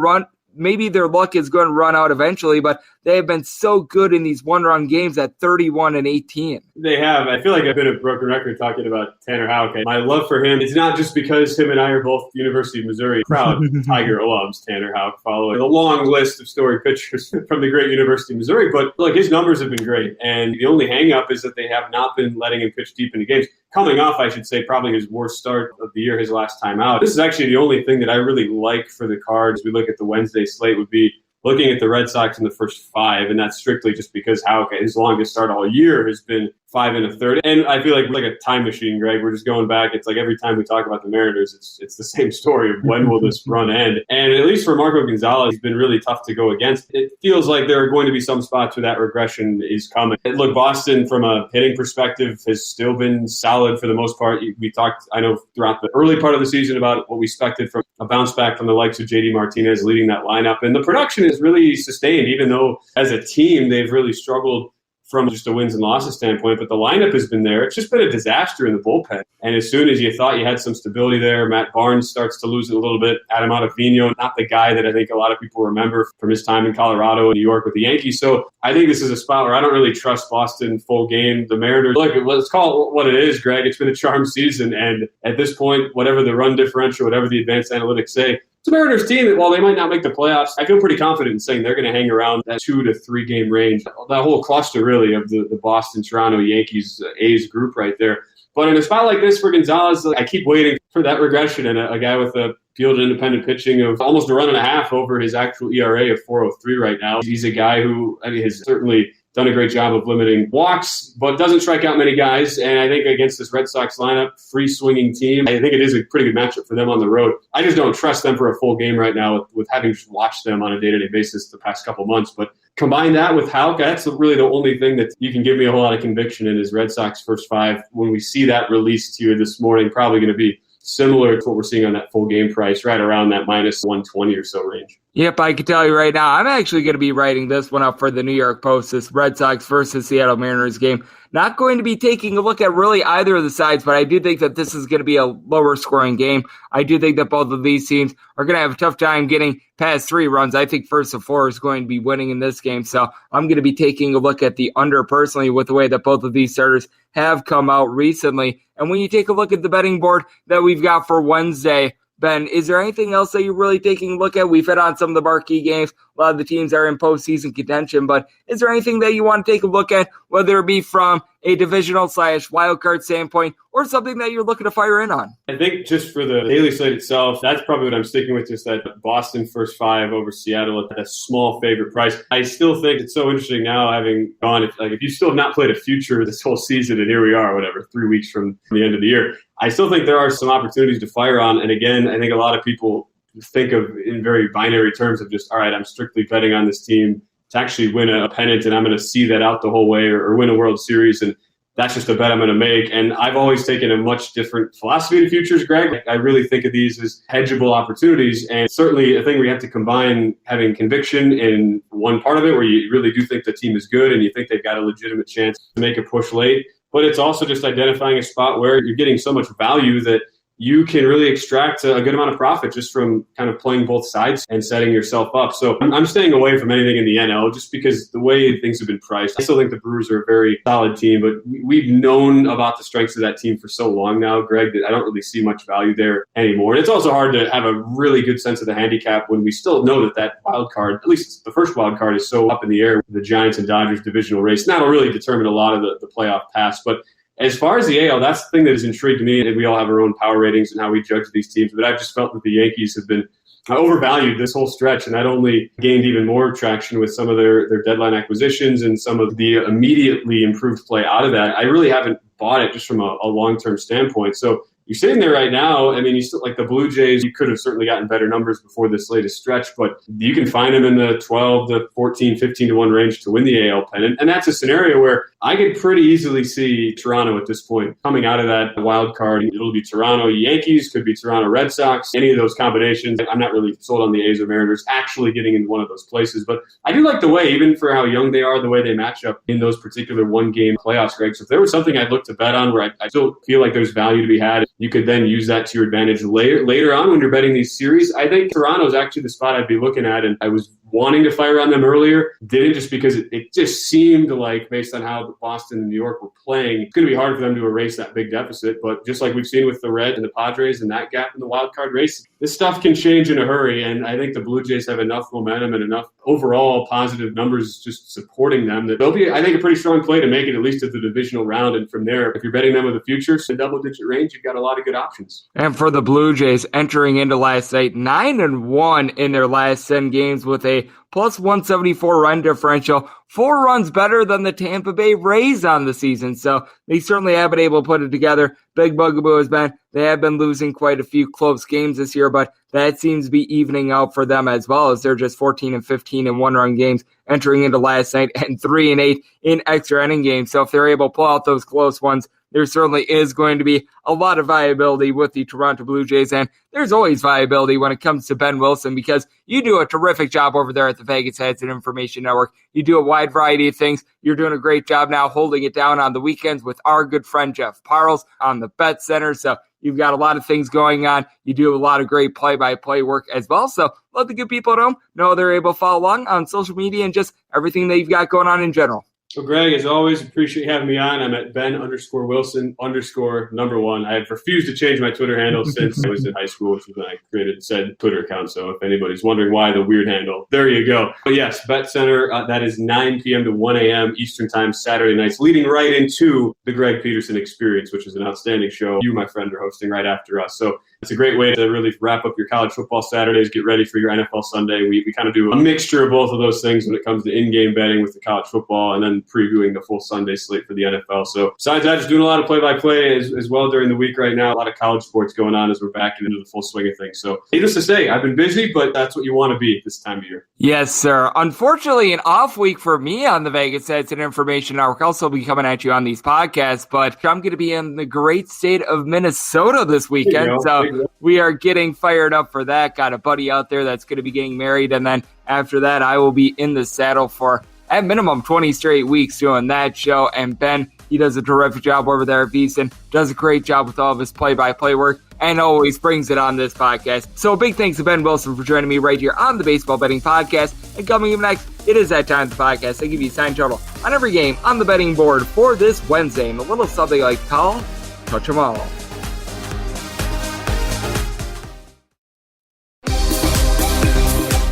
luck is going to run out eventually, but they have been so good in these one-run games at 31 and 18. They have. I feel like I've been a broken record talking about Tanner Houck. My love for him is not just because him and I are both University of Missouri proud Tiger alums. Tanner Houck following the long list of storied pitchers from the great University of Missouri. But look, his numbers have been great, and the only hang-up is that they have not been letting him pitch deep into games. Coming off, I should say, probably his worst start of the year, his last time out. This is actually the only thing that I really like for the Cards. We look at the Wednesday slate would be looking at the Red Sox in the first 5, and that's strictly just because Houck, his longest start all year, has been 5 1/3. And I feel like we're like a time machine, Greg. We're just going back. It's like every time we talk about the Mariners, it's the same story of when will this run end. And at least for Marco Gonzalez, he's been really tough to go against. It feels like there are going to be some spots where that regression is coming. And look, Boston, from a hitting perspective, has still been solid for the most part. We talked, I know, throughout the early part of the season about what we expected from a bounce back from the likes of JD Martinez leading that lineup. And the production is really sustained, even though as a team they've really struggled from just a wins and losses standpoint, but the lineup has been there. It's just been a disaster in the bullpen. And as soon as you thought you had some stability there, Matt Barnes starts to lose it a little bit. Adam Ottavino, not the guy that I think a lot of people remember from his time in Colorado and New York with the Yankees. So I think this is a spot where I don't really trust Boston full game. The Mariners, look, let's call it what it is, Greg. It's been a charmed season. And at this point, whatever the run differential, whatever the advanced analytics say, it's a Mariners team that, while they might not make the playoffs, I feel pretty confident in saying they're going to hang around that 2 to 3 game range. That whole cluster, really, of the Boston, Toronto, Yankees, A's group right there. But in a spot like this for Gonzalez, I keep waiting for that regression, and a guy with a field independent pitching of almost a run and a half over his actual ERA of 4.03 right now. He's a guy who, has certainly done a great job of limiting walks, but doesn't strike out many guys. And I think against this Red Sox lineup, free swinging team, I think it is a pretty good matchup for them on the road. I just don't trust them for a full game right now with having watched them on a day-to-day basis the past couple months. But combine that with Houck, that's really the only thing that you can give me a whole lot of conviction in is Red Sox first 5. When we see that released here this morning, probably going to be similar to what we're seeing on that full game price, right around that minus 120 or so range. Yep, I can tell you right now, I'm actually going to be writing this one up for the New York Post, this Red Sox versus Seattle Mariners game. not going to be taking a look at really either of the sides, but I do think that this is going to be a lower scoring game. I do think that both of these teams are going to have a tough time getting past 3 runs. I think first of 4 is going to be winning in this game, so I'm going to be taking a look at the under personally with the way that both of these starters have come out recently. And when you take a look at the betting board that we've got for Wednesday, Ben, is there anything else that you're really taking a look at? We've hit on some of the marquee games. A lot of the teams are in postseason contention, but is there anything that you want to take a look at, whether it be from a divisional / wildcard standpoint or something that you're looking to fire in on? I think just for the daily slate itself, that's probably what I'm sticking with, just that Boston first 5 over Seattle at a small favorite price. I still think it's so interesting now having gone, if you still have not played a future this whole season, and here we are, 3 weeks from the end of the year, I still think there are some opportunities to fire on. And again, I think a lot of people think of in very binary terms of just, all right, I'm strictly betting on this team to actually win a pennant, and I'm going to see that out the whole way, or win a World Series, and that's just a bet I'm going to make. And I've always taken a much different philosophy to futures, Greg. I really think of these as hedgeable opportunities, and certainly a thing where you have to combine having conviction in one part of it, where you really do think the team is good and you think they've got a legitimate chance to make a push late. But it's also just identifying a spot where you're getting so much value that you can really extract a good amount of profit just from kind of playing both sides and setting yourself up. So I'm staying away from anything in the NL just because the way things have been priced. I still think the Brewers are a very solid team, but we've known about the strengths of that team for so long now, Greg, that I don't really see much value there anymore. And it's also hard to have a really good sense of the handicap when we still know that wild card, at least the first wild card, is so up in the air with the Giants and Dodgers divisional race. And that'll really determine a lot of the playoff paths. But as far as the AL, that's the thing that has intrigued me, and we all have our own power ratings and how we judge these teams. But I've just felt that the Yankees have been overvalued this whole stretch, and that only gained even more traction with some of their deadline acquisitions and some of the immediately improved play out of that. I really haven't bought it just from a long-term standpoint. So you're sitting there right now. I mean, you still like the Blue Jays. You could have certainly gotten better numbers before this latest stretch, but you can find them in the 12 to 14, 15 to 1 range to win the AL pennant. And that's a scenario where I could pretty easily see Toronto at this point coming out of that wild card. It'll be Toronto Yankees, could be Toronto Red Sox, any of those combinations. I'm not really sold on the A's or Mariners actually getting in one of those places, but I do like the way, even for how young they are, the way they match up in those particular one-game playoffs, Greg. So if there was something I'd look to bet on where I still feel like there's value to be had, you could then use that to your advantage later on when you're betting these series. I think Toronto is actually the spot I'd be looking at, and I was wanting to fire on them earlier. Didn't, just because it just seemed like, based on how Boston and New York were playing, it's going to be hard for them to erase that big deficit. But just like we've seen with the Reds and the Padres and that gap in the wild card race, this stuff can change in a hurry. And I think the Blue Jays have enough momentum and enough overall positive numbers just supporting them that they'll be, I think, a pretty strong play to make it at least to the divisional round. And from there, if you're betting them with a future, so double-digit range, you've got a lot of good options. And for the Blue Jays, entering into last night, 9-1 in their last 10 games with a plus 174 run differential, 4 runs better than the Tampa Bay Rays on the season. So they certainly have been able to put it together. Big bugaboo has been, they have been losing quite a few close games this year, but that seems to be evening out for them as well, as they're just 14-15 in one-run games entering into last night and 3-8 in extra inning games. So if they're able to pull out those close ones, there certainly is going to be a lot of viability with the Toronto Blue Jays, and there's always viability when it comes to Ben Wilson, because you do a terrific job over there at the Vegas Heads and Information Network. You do a wide variety of things. You're doing a great job now holding it down on the weekends with our good friend Jeff Parles on the Bet Center. So you've got a lot of things going on. You do a lot of great play-by-play work as well. So let the good people at home know they're able to follow along on social media and just everything that you've got going on in general. Well, Greg, as always, appreciate you having me on. I'm at Ben_Wilson_1. I have refused to change my Twitter handle since I was in high school, which is when I created said Twitter account. So if anybody's wondering why the weird handle, there you go. But yes, Bet Center, that is 9 p.m. to 1 a.m. Eastern Time, Saturday nights, leading right into the Greg Peterson Experience, which is an outstanding show you, my friend, are hosting right after us. So it's a great way to really wrap up your college football Saturdays, get ready for your NFL Sunday. We kind of do a mixture of both of those things when it comes to in-game betting with the college football and then previewing the full Sunday slate for the NFL. So besides that, just doing a lot of play-by-play as well during the week right now. A lot of college sports going on as we're back into the full swing of things. So needless to say, I've been busy, but that's what you want to be this time of year. Yes, sir. Unfortunately, an off week for me on the Vegas Heads and Information Network. I'll also be coming at you on these podcasts, but I'm going to be in the great state of Minnesota this weekend. So we are getting fired up for that. Got a buddy out there that's going to be getting married. And then after that, I will be in the saddle for at minimum 20 straight weeks doing that show. And Ben, He does a terrific job over there at VSiN, does a great job with all of his play-by-play work, and always brings it on this podcast. So a big thanks to Ben Wilson for joining me right here on the Baseball Betting Podcast. And coming up next, it is that time of the podcast. I give you a sign total on every game on the betting board for this Wednesday, and a little something like call, touch 'em all.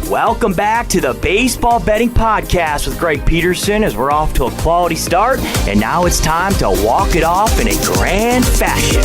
Welcome back to the Baseball Betting Podcast with Greg Peterson as we're off to a quality start, and now it's time to walk it off in a grand fashion.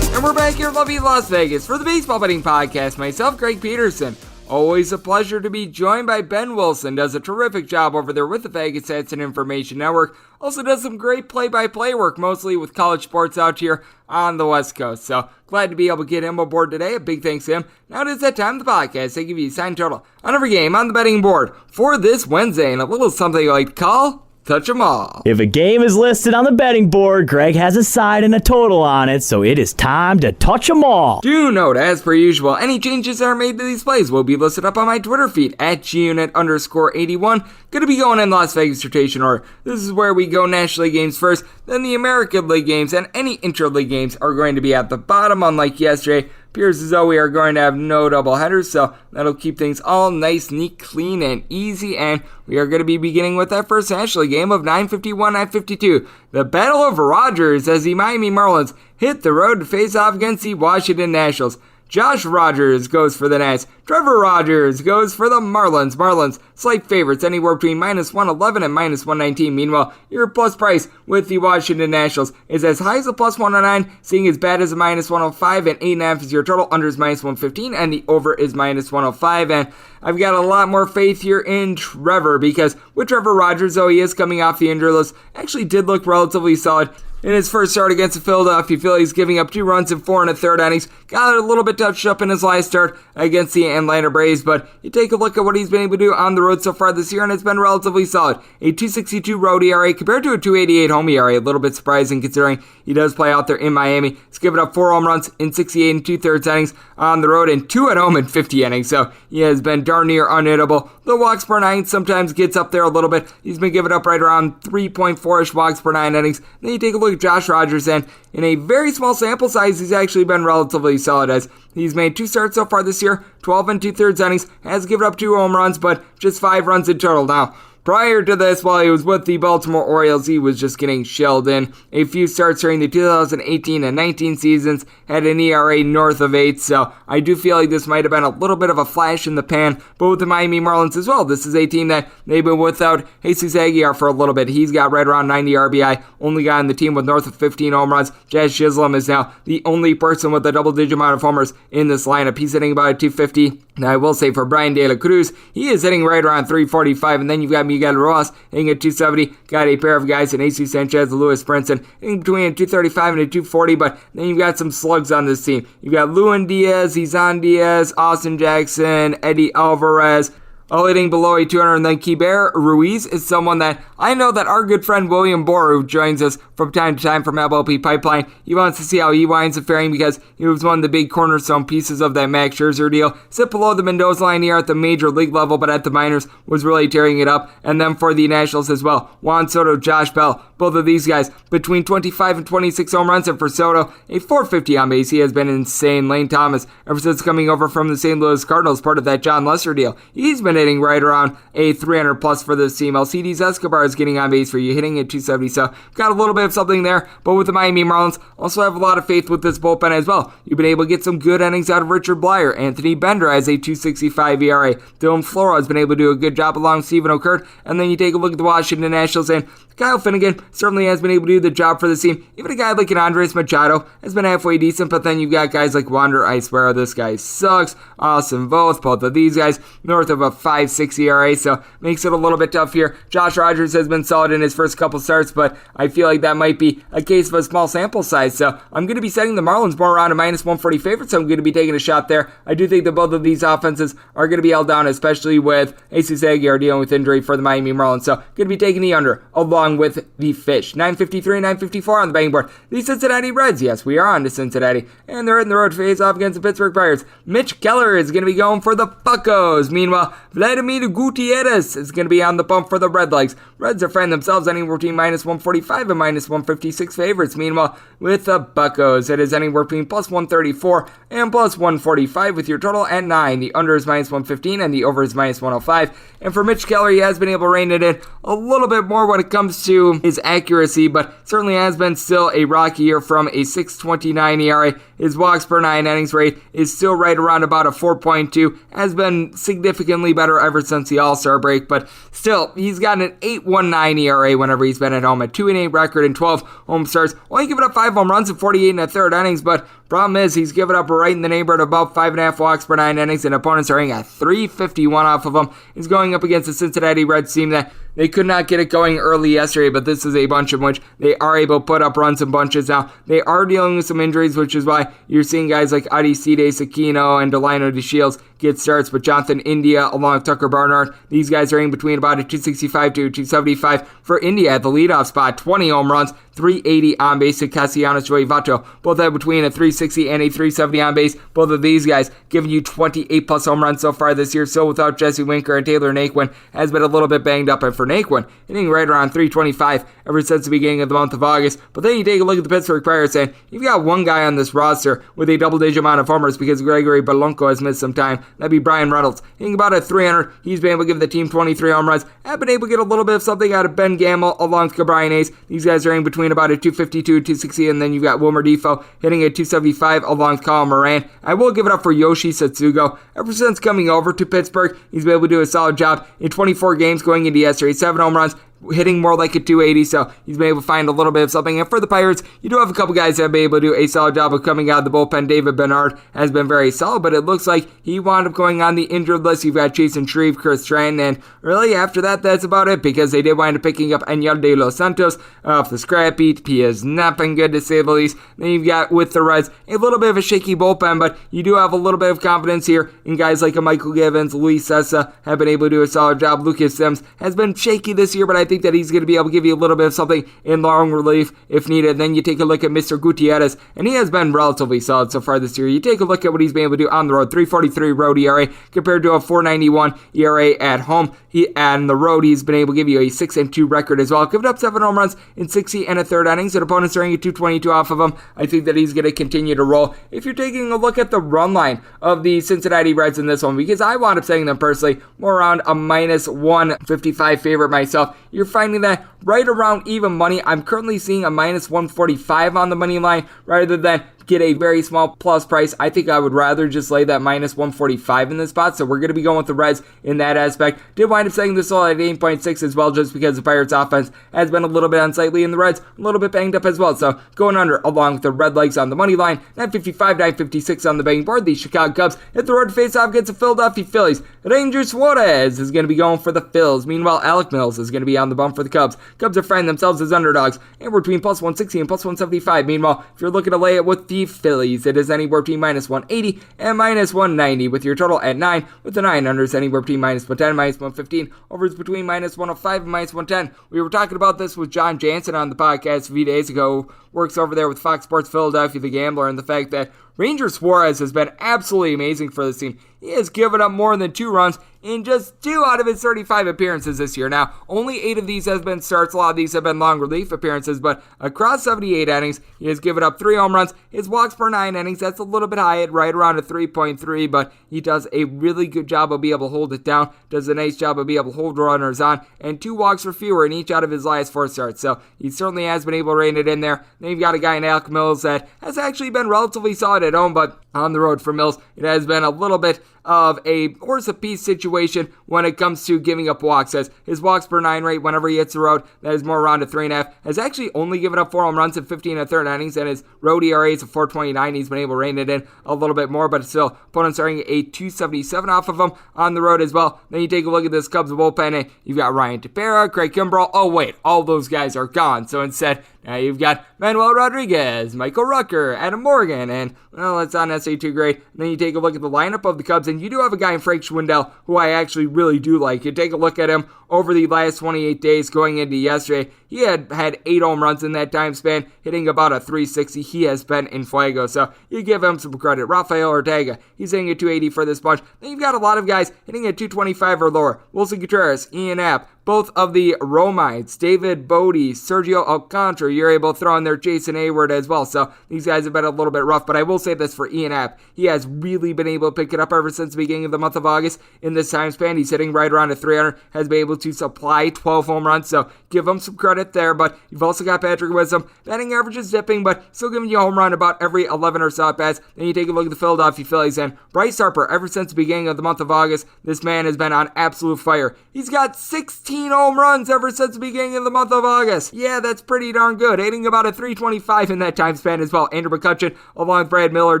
And we're back here in lovely Las Vegas for the Baseball Betting Podcast. Myself, Greg Peterson. Always a pleasure to be joined by Ben Wilson. Does a terrific job over there with the Vegas Stats and Information Network. Also does some great play-by-play work, mostly with college sports out here on the West Coast. So glad to be able to get him aboard today. A big thanks to him. Now it is that time of the podcast. I give you a sign total on every game on the betting board for this Wednesday, and a little something like call, touch 'em all. If a game is listed on the betting board, Greg has a side and a total on it, so it is time to touch 'em all. Do note, as per usual, any changes that are made to these plays will be listed up on my Twitter feed at @GUnit_81. Going to be going in Las Vegas rotation order. This is where we go National League games first, then the American League games, and any interleague games are going to be at the bottom, unlike yesterday. Appears as though we are going to have no doubleheaders, so that'll keep things all nice, neat, clean, and easy. And we are going to be beginning with that first National League game of 9:51, 9:52. The Battle of Rogers as the Miami Marlins hit the road to face off against the Washington Nationals. Josh Rogers goes for the Nats. Trevor Rogers goes for the Marlins. Marlins, slight favorites, anywhere between -111 and -119. Meanwhile, your plus price with the Washington Nationals is as high as a +109, seeing as bad as a -105, and 8.5 is your total. Under is -115, and the over is -105. And I've got a lot more faith here in Trevor, because with Trevor Rogers, though he is coming off the injury list, actually did look relatively solid in his first start against the Philadelphia Phillies, giving up 2 runs in 4 1/3 innings. Got a little bit touched up in his last start against the Atlanta Braves, but you take a look at what he's been able to do on the road so far this year, and it's been relatively solid. A 2.62 road ERA compared to a 2.88 home ERA. A little bit surprising considering he does play out there in Miami. He's given up 4 home runs in 68 2/3 innings on the road, and 2 at home in 50 innings, so he has been darn near unhittable. The walks per 9 sometimes gets up there a little bit. He's been giving up right around 3.4-ish walks per 9 innings. Then you take a look at Josh Rogers, and in a very small sample size, he's actually been relatively solid, as he's made 2 starts so far this year, 12 2/3 innings, has given up 2 home runs, but just 5 runs in total. Now, prior to this, while he was with the Baltimore Orioles, he was just getting shelled in. A few starts during the 2018 and 19 seasons, had an ERA north of 8, so I do feel like this might have been a little bit of a flash in the pan, but with the Miami Marlins as well. This is a team that they've been without Jesus Aguilar for a little bit. He's got right around 90 RBI, only guy on the team with north of 15 home runs. Jazz Chisholm is now the only person with a double-digit amount of homers in this lineup. He's hitting about a 250. Now, I will say for Brian De La Cruz, he is hitting right around 345, and then you've got Miguel Rojas hitting at 270. Got a pair of guys in AC Sanchez and Lewis Brinson hitting between a 235 and a 240, but then you've got some slugs on this team. You've got Lewin Diaz, Izan Diaz, Austin Jackson, Eddie Alvarez, all hitting below a 200, and then Kiber Ruiz is someone that I know that our good friend William Bohr, who joins us from time to time from MLB Pipeline, he wants to see how he winds up faring, because he was one of the big cornerstone pieces of that Max Scherzer deal. Sit below the Mendoza line here at the major league level, but at the minors was really tearing it up. And then for the Nationals as well, Juan Soto, Josh Bell, both of these guys between 25 and 26 home runs, and for Soto, a 450 on base. He has been insane. Lane Thomas, ever since coming over from the St. Louis Cardinals, part of that John Lester deal, he's been hitting right around a 300 plus for this team. Alcides Escobar is getting on base for you, hitting at 270, so got a little bit of something there. But with the Miami Marlins, also have a lot of faith with this bullpen as well. You've been able to get some good innings out of Richard Blyer. Anthony Bender has a 2.65 ERA. Dylan Floro has been able to do a good job along with Stephen O'Kurt. And then you take a look at the Washington Nationals, and Kyle Finnegan certainly has been able to do the job for the team. Even a guy like an Andres Machado has been halfway decent, but then you've got guys like Wander Icewear. This guy sucks. Austin Voth, both of these guys north of a 5.6 ERA, so makes it a little bit tough here. Josh Rogers has been solid in his first couple starts, but I feel like that might be a case of a small sample size, so I'm going to be setting the Marlins more around a -140 favorite, so I'm going to be taking a shot there. I do think that both of these offenses are going to be held down, especially with Jesus Aguilar dealing with injury for the Miami Marlins, so going to be taking the under along along with the Fish. 953, 954 on the betting board. The Cincinnati Reds, yes, we are on to Cincinnati, and they're in the road to face off against the Pittsburgh Pirates. Mitch Keller is going to be going for the Buccos. Meanwhile, Vladimir Gutierrez is going to be on the bump for the Redlegs. Reds are finding themselves anywhere between minus 145 and minus 156 favorites. Meanwhile, with the Buccos, it is anywhere between plus 134 and plus 145 with your total at 9. The under is minus 115 and the over is minus 105. And for Mitch Keller, he has been able to rein it in a little bit more when it comes to his accuracy, but certainly has been still a rocky year from a 6.29 ERA. His walks per 9 innings rate is still right around about a 4.2. Has been significantly better ever since the All-Star break, but still, he's got an 8.19 ERA whenever he's been at home. A 2-8 record in 12 home starts. Only given up 5 home runs in 48 and a third innings, but problem is he's given up right in the neighborhood of about 5.5 walks per 9 innings, and opponents are hitting at 351 off of him. He's going up against the Cincinnati Reds team that they could not get it going early yesterday, but this is a bunch in which they are able to put up runs in bunches now. They are dealing with some injuries, which is why you're seeing guys like Adicide Aquino and Delino DeShields get starts, but Jonathan India along with Tucker Barnhart, these guys are in between about a 265 to 275 for India at the leadoff spot. 20 home runs, 380 on base to Castellanos Joey Votto, both have between a 360 and a 370 on base. Both of these guys giving you 28 plus home runs so far this year, so without Jesse Winker, and Taylor Naquin has been a little bit banged up, and for Naquin, hitting right around 325 ever since the beginning of the month of August. But then you take a look at the Pittsburgh Pirates, and you've got one guy on this roster with a double-digit amount of homers because Gregory Belonco has missed some time. That'd be Brian Reynolds. Hitting about a 300, he's been able to give the team 23 home runs. Have been able to get a little bit of something out of Ben Gamble along with Brian Hayes. These guys are in between about a 252, 260, and then you've got Wilmer Defoe hitting at 275 along with Colin Moran. I will give it up for Yoshi Satsugo. Ever since coming over to Pittsburgh, he's been able to do a solid job in 24 games going into yesterday. 7 home runs, hitting more like a 280, so he's been able to find a little bit of something. And for the Pirates, you do have a couple guys that have been able to do a solid job of coming out of the bullpen. David Bernard has been very solid, but it looks like he wound up going on the injured list. You've got Jason Shreve, Chris Stratton, and really after that, that's about it, because they did wind up picking up Enyel de los Santos off the scrap heap. He has not been good, to say the least. Then you've got, with the Reds, a little bit of a shaky bullpen, but you do have a little bit of confidence here in guys like a Michael Givens. Luis Sessa have been able to do a solid job. Lucas Sims has been shaky this year, but I think that he's going to be able to give you a little bit of something in long relief if needed. Then you take a look at Mr. Gutierrez, and he has been relatively solid so far this year. You take a look at what he's been able to do on the road. 3.43 road ERA compared to a 4.91 ERA at home. On the road, he's been able to give you a 6-2 record as well. Giving up 7 home runs in 60 and a third innings, and opponents are hitting 222 off of him. I think that he's going to continue to roll. If you're taking a look at the run line of the Cincinnati Reds in this one, because I wound up saying them personally more around a minus 155 favorite myself, you're finding that right around even money. I'm currently seeing a minus 145 on the money line rather than get a very small plus price. I think I would rather just lay that minus 145 in this spot, so we're going to be going with the Reds in that aspect. Did wind up setting this all at 8.6 as well, just because the Pirates offense has been a little bit unsightly and the Reds a little bit banged up as well, so going under along with the Red Legs on the money line. 955, 956 on the betting board. The Chicago Cubs hit the road to face off against the Philadelphia Phillies. Ranger Suarez is going to be going for the Phils. Meanwhile, Alec Mills is going to be on the bump for the Cubs. Cubs are finding themselves as underdogs, and we're between plus 160 and plus 175. Meanwhile, if you're looking to lay it with the Phillies, it is anywhere between minus 180 and minus 190 with your total at 9, with the 9 unders anywhere between minus 110 and minus 115, overs between minus 105 and minus 110. We were talking about this with John Jansen on the podcast a few days ago, works over there with Fox Sports Philadelphia, the Gambler, and the fact that Ranger Suarez has been absolutely amazing for this team. He has given up more than 2 runs in just 2 out of his 35 appearances this year. Now, only 8 of these has been starts. A lot of these have been long relief appearances, but across 78 innings, he has given up 3 home runs. His walks per 9 innings, that's a little bit high at right around a 3.3, but he does a really good job of being able to hold it down, does a nice job of being able to hold runners on, and 2 walks or fewer in each out of his last 4 starts. So he certainly has been able to rein it in there. Then you've got a guy in Alec Mills that has actually been relatively solid at home, but on the road for Mills, it has been a little bit of a horse apiece situation when it comes to giving up walks, as his walks per 9 rate whenever he hits the road, that is more around a 3.5, has actually only given up 4 home runs in 15 and a third innings, and his road ERA is a 4.29. He's been able to rein it in a little bit more, but still, opponents are getting a 2.77 off of him on the road as well. Then you take a look at this Cubs bullpen, and you've got Ryan Tepera, Craig Kimbrell. Oh wait, all those guys are gone, so instead, now you've got Manuel Rodriguez, Michael Rucker, Adam Morgan, and, well, it's not necessarily too great. And then you take a look at the lineup of the Cubs, and you do have a guy in Frank Schwindel who I actually really do like. You take a look at him over the last 28 days going into yesterday. he had 8 home runs in that time span, hitting about a 360. He has been in fuego, so you give him some credit. Rafael Ortega, he's hitting at 280 for this bunch. Then you've got a lot of guys hitting at 225 or lower. Wilson Contreras, Ian Happ, both of the Romides, David Bodie, Sergio Alcantara, you're able to throw in there Jason Hayward as well. So these guys have been a little bit rough, but I will say this for Ian Happ. He has really been able to pick it up ever since the beginning of the month of August. In this time span, he's hitting right around a 300, has been able to supply 12 home runs, so give him some credit there. But you've also got Patrick Wisdom. Batting average is dipping, but still giving you a home run about every 11 or so at bats. Then you take a look at the Philadelphia Phillies, and Bryce Harper, ever since the beginning of the month of August, this man has been on absolute fire. He's got 16 home runs ever since the beginning of the month of August. Yeah, that's pretty darn good. Hitting about a 325 in that time span as well. Andrew McCutchen, along with Brad Miller,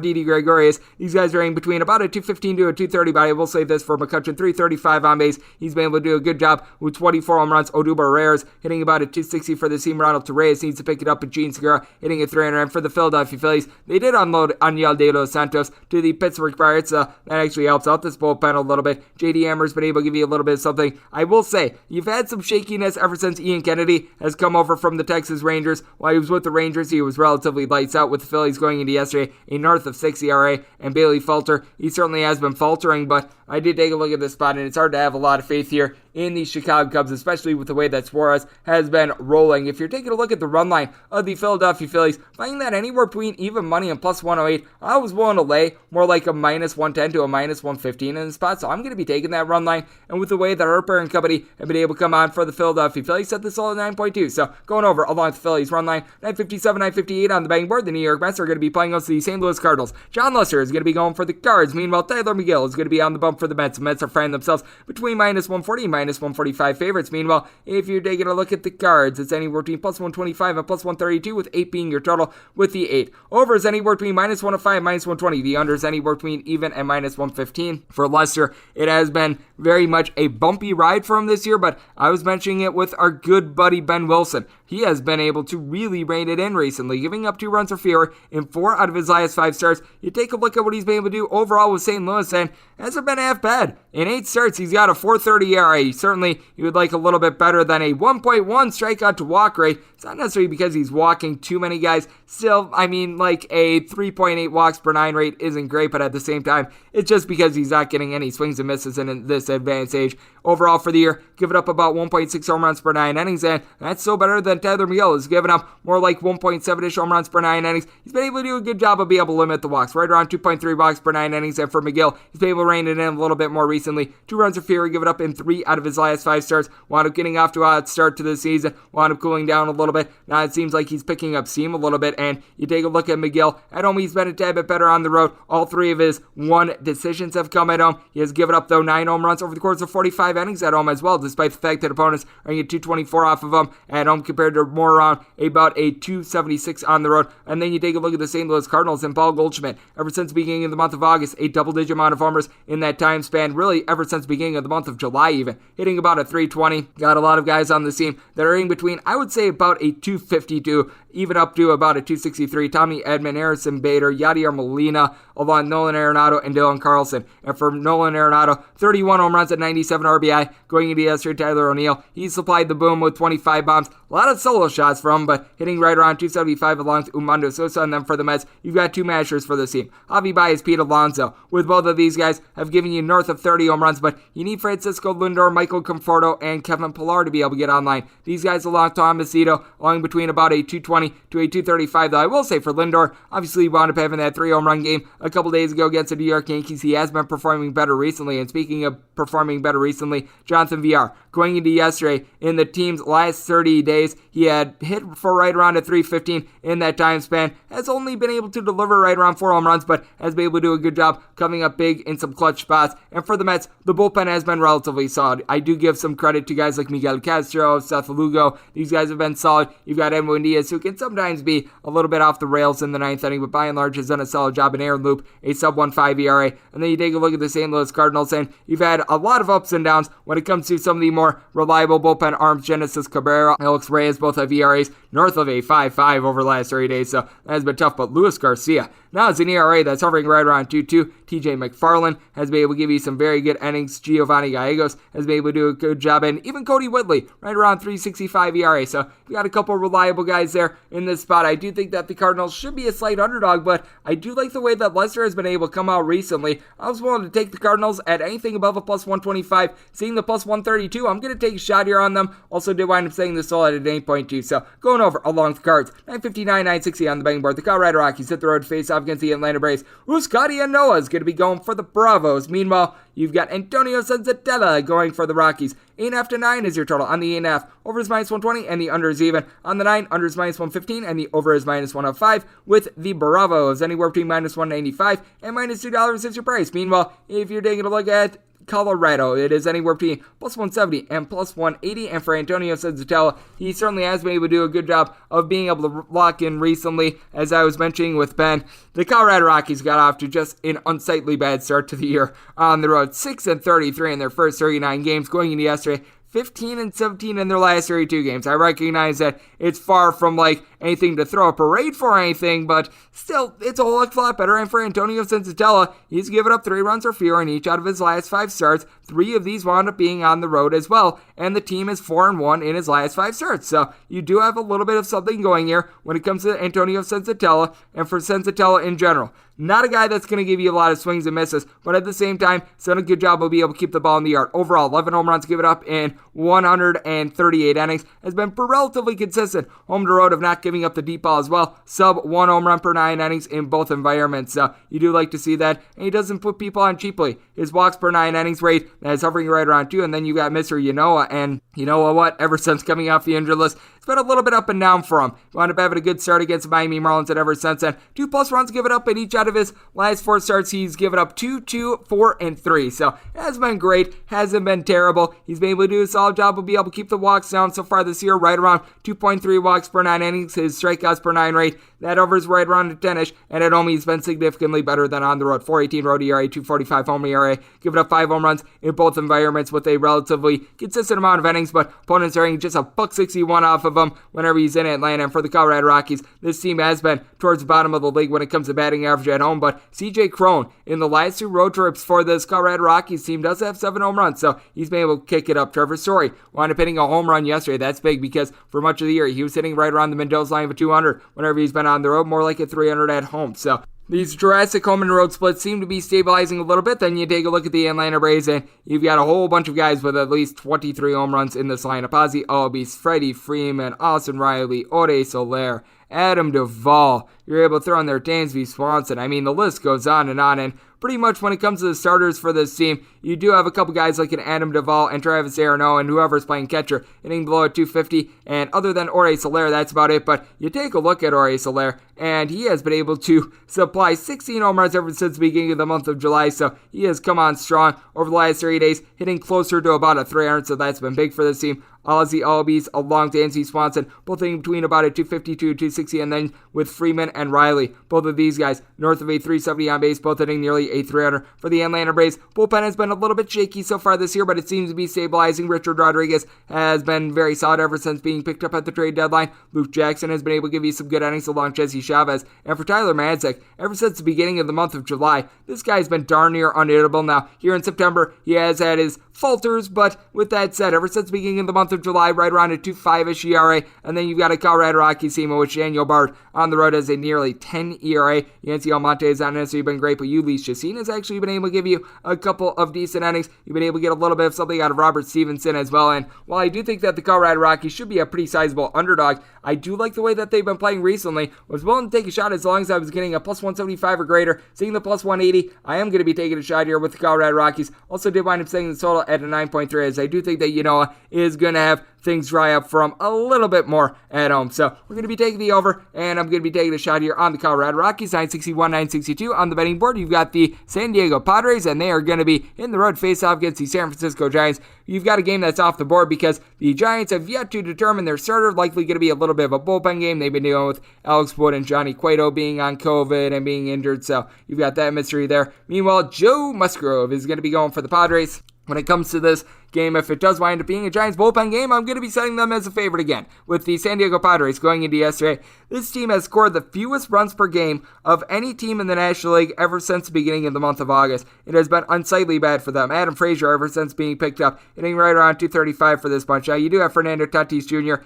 Didi Gregorius, these guys are hitting between about a 215 to a 230, but I will say this for McCutchen, 335 on base. He's been able to do a good job with 24 home runs. Odubel Herrera's hitting about a 260 for the team. Ronald Torreyes needs to pick it up, and Gene Segura hitting at 300. And for the Philadelphia Phillies, they did unload Aniel De Los Santos to the Pittsburgh Pirates. That actually helps out this bullpen a little bit. JD Ammer's been able to give you a little bit of something. I will say, you've had some shakiness ever since Ian Kennedy has come over from the Texas Rangers. While he was with the Rangers, he was relatively lights out with the Phillies going into yesterday, a north of 6 ERA, and Bailey Falter, he certainly has been faltering, but I did take a look at this spot, and it's hard to have a lot of faith here in the Chicago Cubs, especially with the way that Suarez has been rolling. If you're taking a look at the run line of the Philadelphia Phillies, finding that anywhere between even money and plus 108, I was willing to lay more like a minus 110 to a minus 115 in the spot, so I'm going to be taking that run line. And with the way that Harper and company have been able to come on for the Philadelphia Phillies, set this all at 9.2. So going over along with the Phillies run line, 957, 958 on the betting board. The New York Mets are going to be playing against the St. Louis Cardinals. John Lester is going to be going for the Cards. Meanwhile, Tyler McGill is going to be on the bump for the Mets. The Mets are finding themselves between minus 140 and minus 145 favorites. Meanwhile, if you're taking a look at the Cards, it's anywhere between plus 125 and plus 132, with 8 being your total with the 8. Over is anywhere between minus 105 and minus 120. The under is anywhere between even and minus 115. For Lester, it has been very much a bumpy ride for him this year, but I was mentioning it with our good buddy Ben Wilson. He has been able to really rein it in recently, giving up 2 runs or fewer in 4 out of his last 5 starts. You take a look at what he's been able to do overall with St. Louis, and hasn't been half bad. In 8 starts, he's got a 4.30 ERA. Certainly, you would like a little bit better than a 1.1 strikeout to walk rate. It's not necessarily because he's walking too many guys. Still, I mean, like a 3.8 walks per 9 rate isn't great, but at the same time, it's just because he's not getting any swings and misses in this advanced age. Overall for the year, give it up about 1.6 home runs per 9 innings, and that's still better than Tyler McGill is giving up more like 1.7-ish home runs per 9 innings. He's been able to do a good job of being able to limit the walks, right around 2.3 walks per 9 innings, and for McGill, he's been able to rein it in a little bit more recently. 2 runs or fewer, give it up in 3 out of his last 5 starts. Wound up getting off to a hot start to the season, wound up cooling down a little bit. Now it seems like he's picking up steam a little bit, and you take a look at McGill. At home, he's been a tad bit better on the road. All 3 of his 1 decisions have come at home. He has given up, though, 9 home runs over the course of 45 innings at home as well, despite the fact that opponents are getting 224 off of him at home compared to more around about a 276 on the road. And then you take a look at the St. Louis Cardinals and Paul Goldschmidt. Ever since the beginning of the month of August, a double-digit amount of homers in that time span, really ever since the beginning of the month of July even, hitting about a 320. Got a lot of guys on the team that are in between, I would say, about a 252, even up to about a 263. Tommy Edman, Harrison Bader, Yadier Molina, along Nolan Arenado and Dylan Carlson. And for Nolan Arenado, 31 home runs at 97 RBI. Going into yesterday, Tyler O'Neill, he supplied the boom with 25 bombs. A lot of solo shots from him, but hitting right around 275 along with Umando Sosa. And then for the Mets, you've got 2 mashers for this team. Javi Baez, Pete Alonso. With both of these guys have given you north of 30 home runs, but you need Francisco Lindor, Michael Conforto, and Kevin Pillar to be able to get online. These guys along Thomas Zito, along between about a 220 to a 235, though I will say for Lindor, obviously he wound up having that 3 home run game a couple days ago against the New York Yankees. He has been performing better recently, and speaking of performing better recently, Jonathan VR, going into yesterday, in the team's last 30 days, he had hit for right around a 315 in that time span, has only been able to deliver right around 4 home runs, but has been able to do a good job coming up big in some clutch spots. And for the Mets, the bullpen has been relatively solid. I do give some credit to guys like Miguel Castro, Seth Lugo. These guys have been solid. You've got Edwin Diaz, who can sometimes be a little bit off the rails in the 9th inning, but by and large has done a solid job. In Aaron Loop, a sub-1.5 ERA. And then you take a look at the St. Louis Cardinals, and you've had a lot of ups and downs when it comes to some of the more reliable bullpen arms. Genesis Cabrera, Alex Reyes both have ERAs north of a 5.5 over the last 30 days, so that has been tough. But Luis Garcia now has an ERA that's hovering right around 2.2. TJ McFarland has been able to give you some very good innings. Giovanni Gallegos has been able to do a good job, and even Cody Whitley right around 3.65 ERA. So we got a couple reliable guys there in this spot. I do think that the Cardinals should be a slight underdog, but I do like the way that Lester has been able to come out recently. I was willing to take the Cardinals at anything above a plus 125. Seeing the plus 132, I'm going to take a shot here on them. Also did wind up saying this all at an 8.2. So going over along the cards, 959, 960 on the betting board. The Colorado Rockies hit the road to face off against the Atlanta Braves. Scotty and Noah is going to be going for the Bravos. Meanwhile, you've got Antonio Senzatella going for the Rockies. 8.5 to 9 is your total on the 8.5. Over is minus 120 and the under is even. On the 9, under is minus 115 and the over is minus 105 with the Bravos. Anywhere between minus 195 and minus $2 is your price. Meanwhile, if you're taking a look at Colorado, it is anywhere between plus 170 and plus 180. And for Antonio Senzatella, he certainly has been able to do a good job of being able to lock in recently. As I was mentioning with Ben, the Colorado Rockies got off to just an unsightly bad start to the year on the road. 6-33 in their first 39 games going into yesterday. 15-17 in their last 32 games. I recognize that it's far from like anything to throw a parade for or anything, but still, it's a whole lot better. And for Antonio Senzatella, he's given up 3 runs or fewer in each out of his last 5 starts. 3 of these wound up being on the road as well, and the team is 4-1 in his last 5 starts. So you do have a little bit of something going here when it comes to Antonio Senzatella and for Senzatella in general. Not a guy that's going to give you a lot of swings and misses, but at the same time, he's done a good job of being able to keep the ball in the yard. Overall, 11 home runs given up in 138 innings. Has been relatively consistent. Home to road of not giving up the deep ball as well. Sub 1 home run per 9 innings in both environments. So you do like to see that. And he doesn't put people on cheaply. His walks per 9 innings rate is hovering right around 2. And then you got Mr. Yanoa. And you know what? Ever since coming off the injury list, it's been a little bit up and down for him. He wound up having a good start against the Miami Marlins, and ever since then, 2+ runs given up in each out of his last 4 starts. He's given up 2, 2, 4, and 3. So it has been great. Hasn't been terrible. He's been able to do a solid job of being able to keep the walks down so far this year, right around 2.3 walks per 9 innings. His strikeouts per 9 rate, that over is right around a 10-ish, and at home he's been significantly better than on the road. 4.18 road ERA, 2.45 home ERA, giving up 5 home runs in both environments with a relatively consistent amount of innings, but opponents are getting just a $1.61 off of him whenever he's in Atlanta. And for the Colorado Rockies, this team has been towards the bottom of the league when it comes to batting average at home, but CJ Cron in the last 2 road trips for this Colorado Rockies team does have 7 home runs, so he's been able to kick it up. Trevor Story wound up hitting a home run yesterday. That's big because for much of the year he was hitting right around the Mendoza line of a 200 whenever he's been on the road, more like a 300 at home. So these Jurassic home and road splits seem to be stabilizing a little bit. Then you take a look at the Atlanta Braves, and you've got a whole bunch of guys with at least 23 home runs in this lineup. Ozzie Albies, Freddie Freeman, Austin Riley, Ode Soler, Adam Duvall. You're able to throw in there Dansby Swanson. I mean, the list goes on. And pretty much when it comes to the starters for this team, you do have a couple guys like an Adam Duvall and Travis Arano and whoever's playing catcher hitting below at 250. And other than Ore Soler, that's about it. But you take a look at Ore Soler, and he has been able to supply 16 home runs ever since the beginning of the month of July. So he has come on strong over the last 30 days, hitting closer to about a 300. So that's been big for this team. Ozzie Albies along to Dansby Swanson, both hitting between about a 252, 260, and then with Freeman and Riley, both of these guys north of a 370 on base, both hitting nearly a 300. For the Atlanta Braves, bullpen has been a little bit shaky so far this year, but it seems to be stabilizing. Richard Rodriguez has been very solid ever since being picked up at the trade deadline. Luke Jackson has been able to give you some good innings along Jesse Chavez. And for Tyler Madzik, ever since the beginning of the month of July, this guy's been darn near unhittable. Now, here in September, he has had his falters, but with that said, ever since the beginning of the month of July, right around a 2.5-ish ERA, and then you've got a Colorado Rockies team in which Daniel Bard on the road has a nearly 10 ERA. Yancy Almonte has not necessarily been great, but Ulysses Chacin has actually been able to give you a couple of decent innings. You've been able to get a little bit of something out of Robert Stevenson as well, and while I do think that the Colorado Rockies should be a pretty sizable underdog, I do like the way that they've been playing recently. Was willing to take a shot as long as I was getting a plus 175 or greater. Seeing the plus 180, I am going to be taking a shot here with the Colorado Rockies. Also did wind up setting the total at a 9.3, as I do think that Yanoa is going to have things dry up from a little bit more at home. So we're going to be taking the over, and I'm going to be taking a shot here on the Colorado Rockies. 961, 962 on the betting board. You've got the San Diego Padres, and they are going to be in the road face-off against the San Francisco Giants. You've got a game that's off the board because the Giants have yet to determine their starter. Likely going to be a little bit of a bullpen game. They've been dealing with Alex Wood and Johnny Cueto being on COVID and being injured, so you've got that mystery there. Meanwhile, Joe Musgrove is going to be going for the Padres. when it comes to this game, if it does wind up being a Giants bullpen game, I'm going to be setting them as a favorite again. With the San Diego Padres going into yesterday, this team has scored the fewest runs per game of any team in the National League ever since the beginning of the month of August. It has been unsightly bad for them. Adam Frazier, ever since being picked up, hitting right around 235 for this bunch. Now, you do have Fernando Tatis Jr.,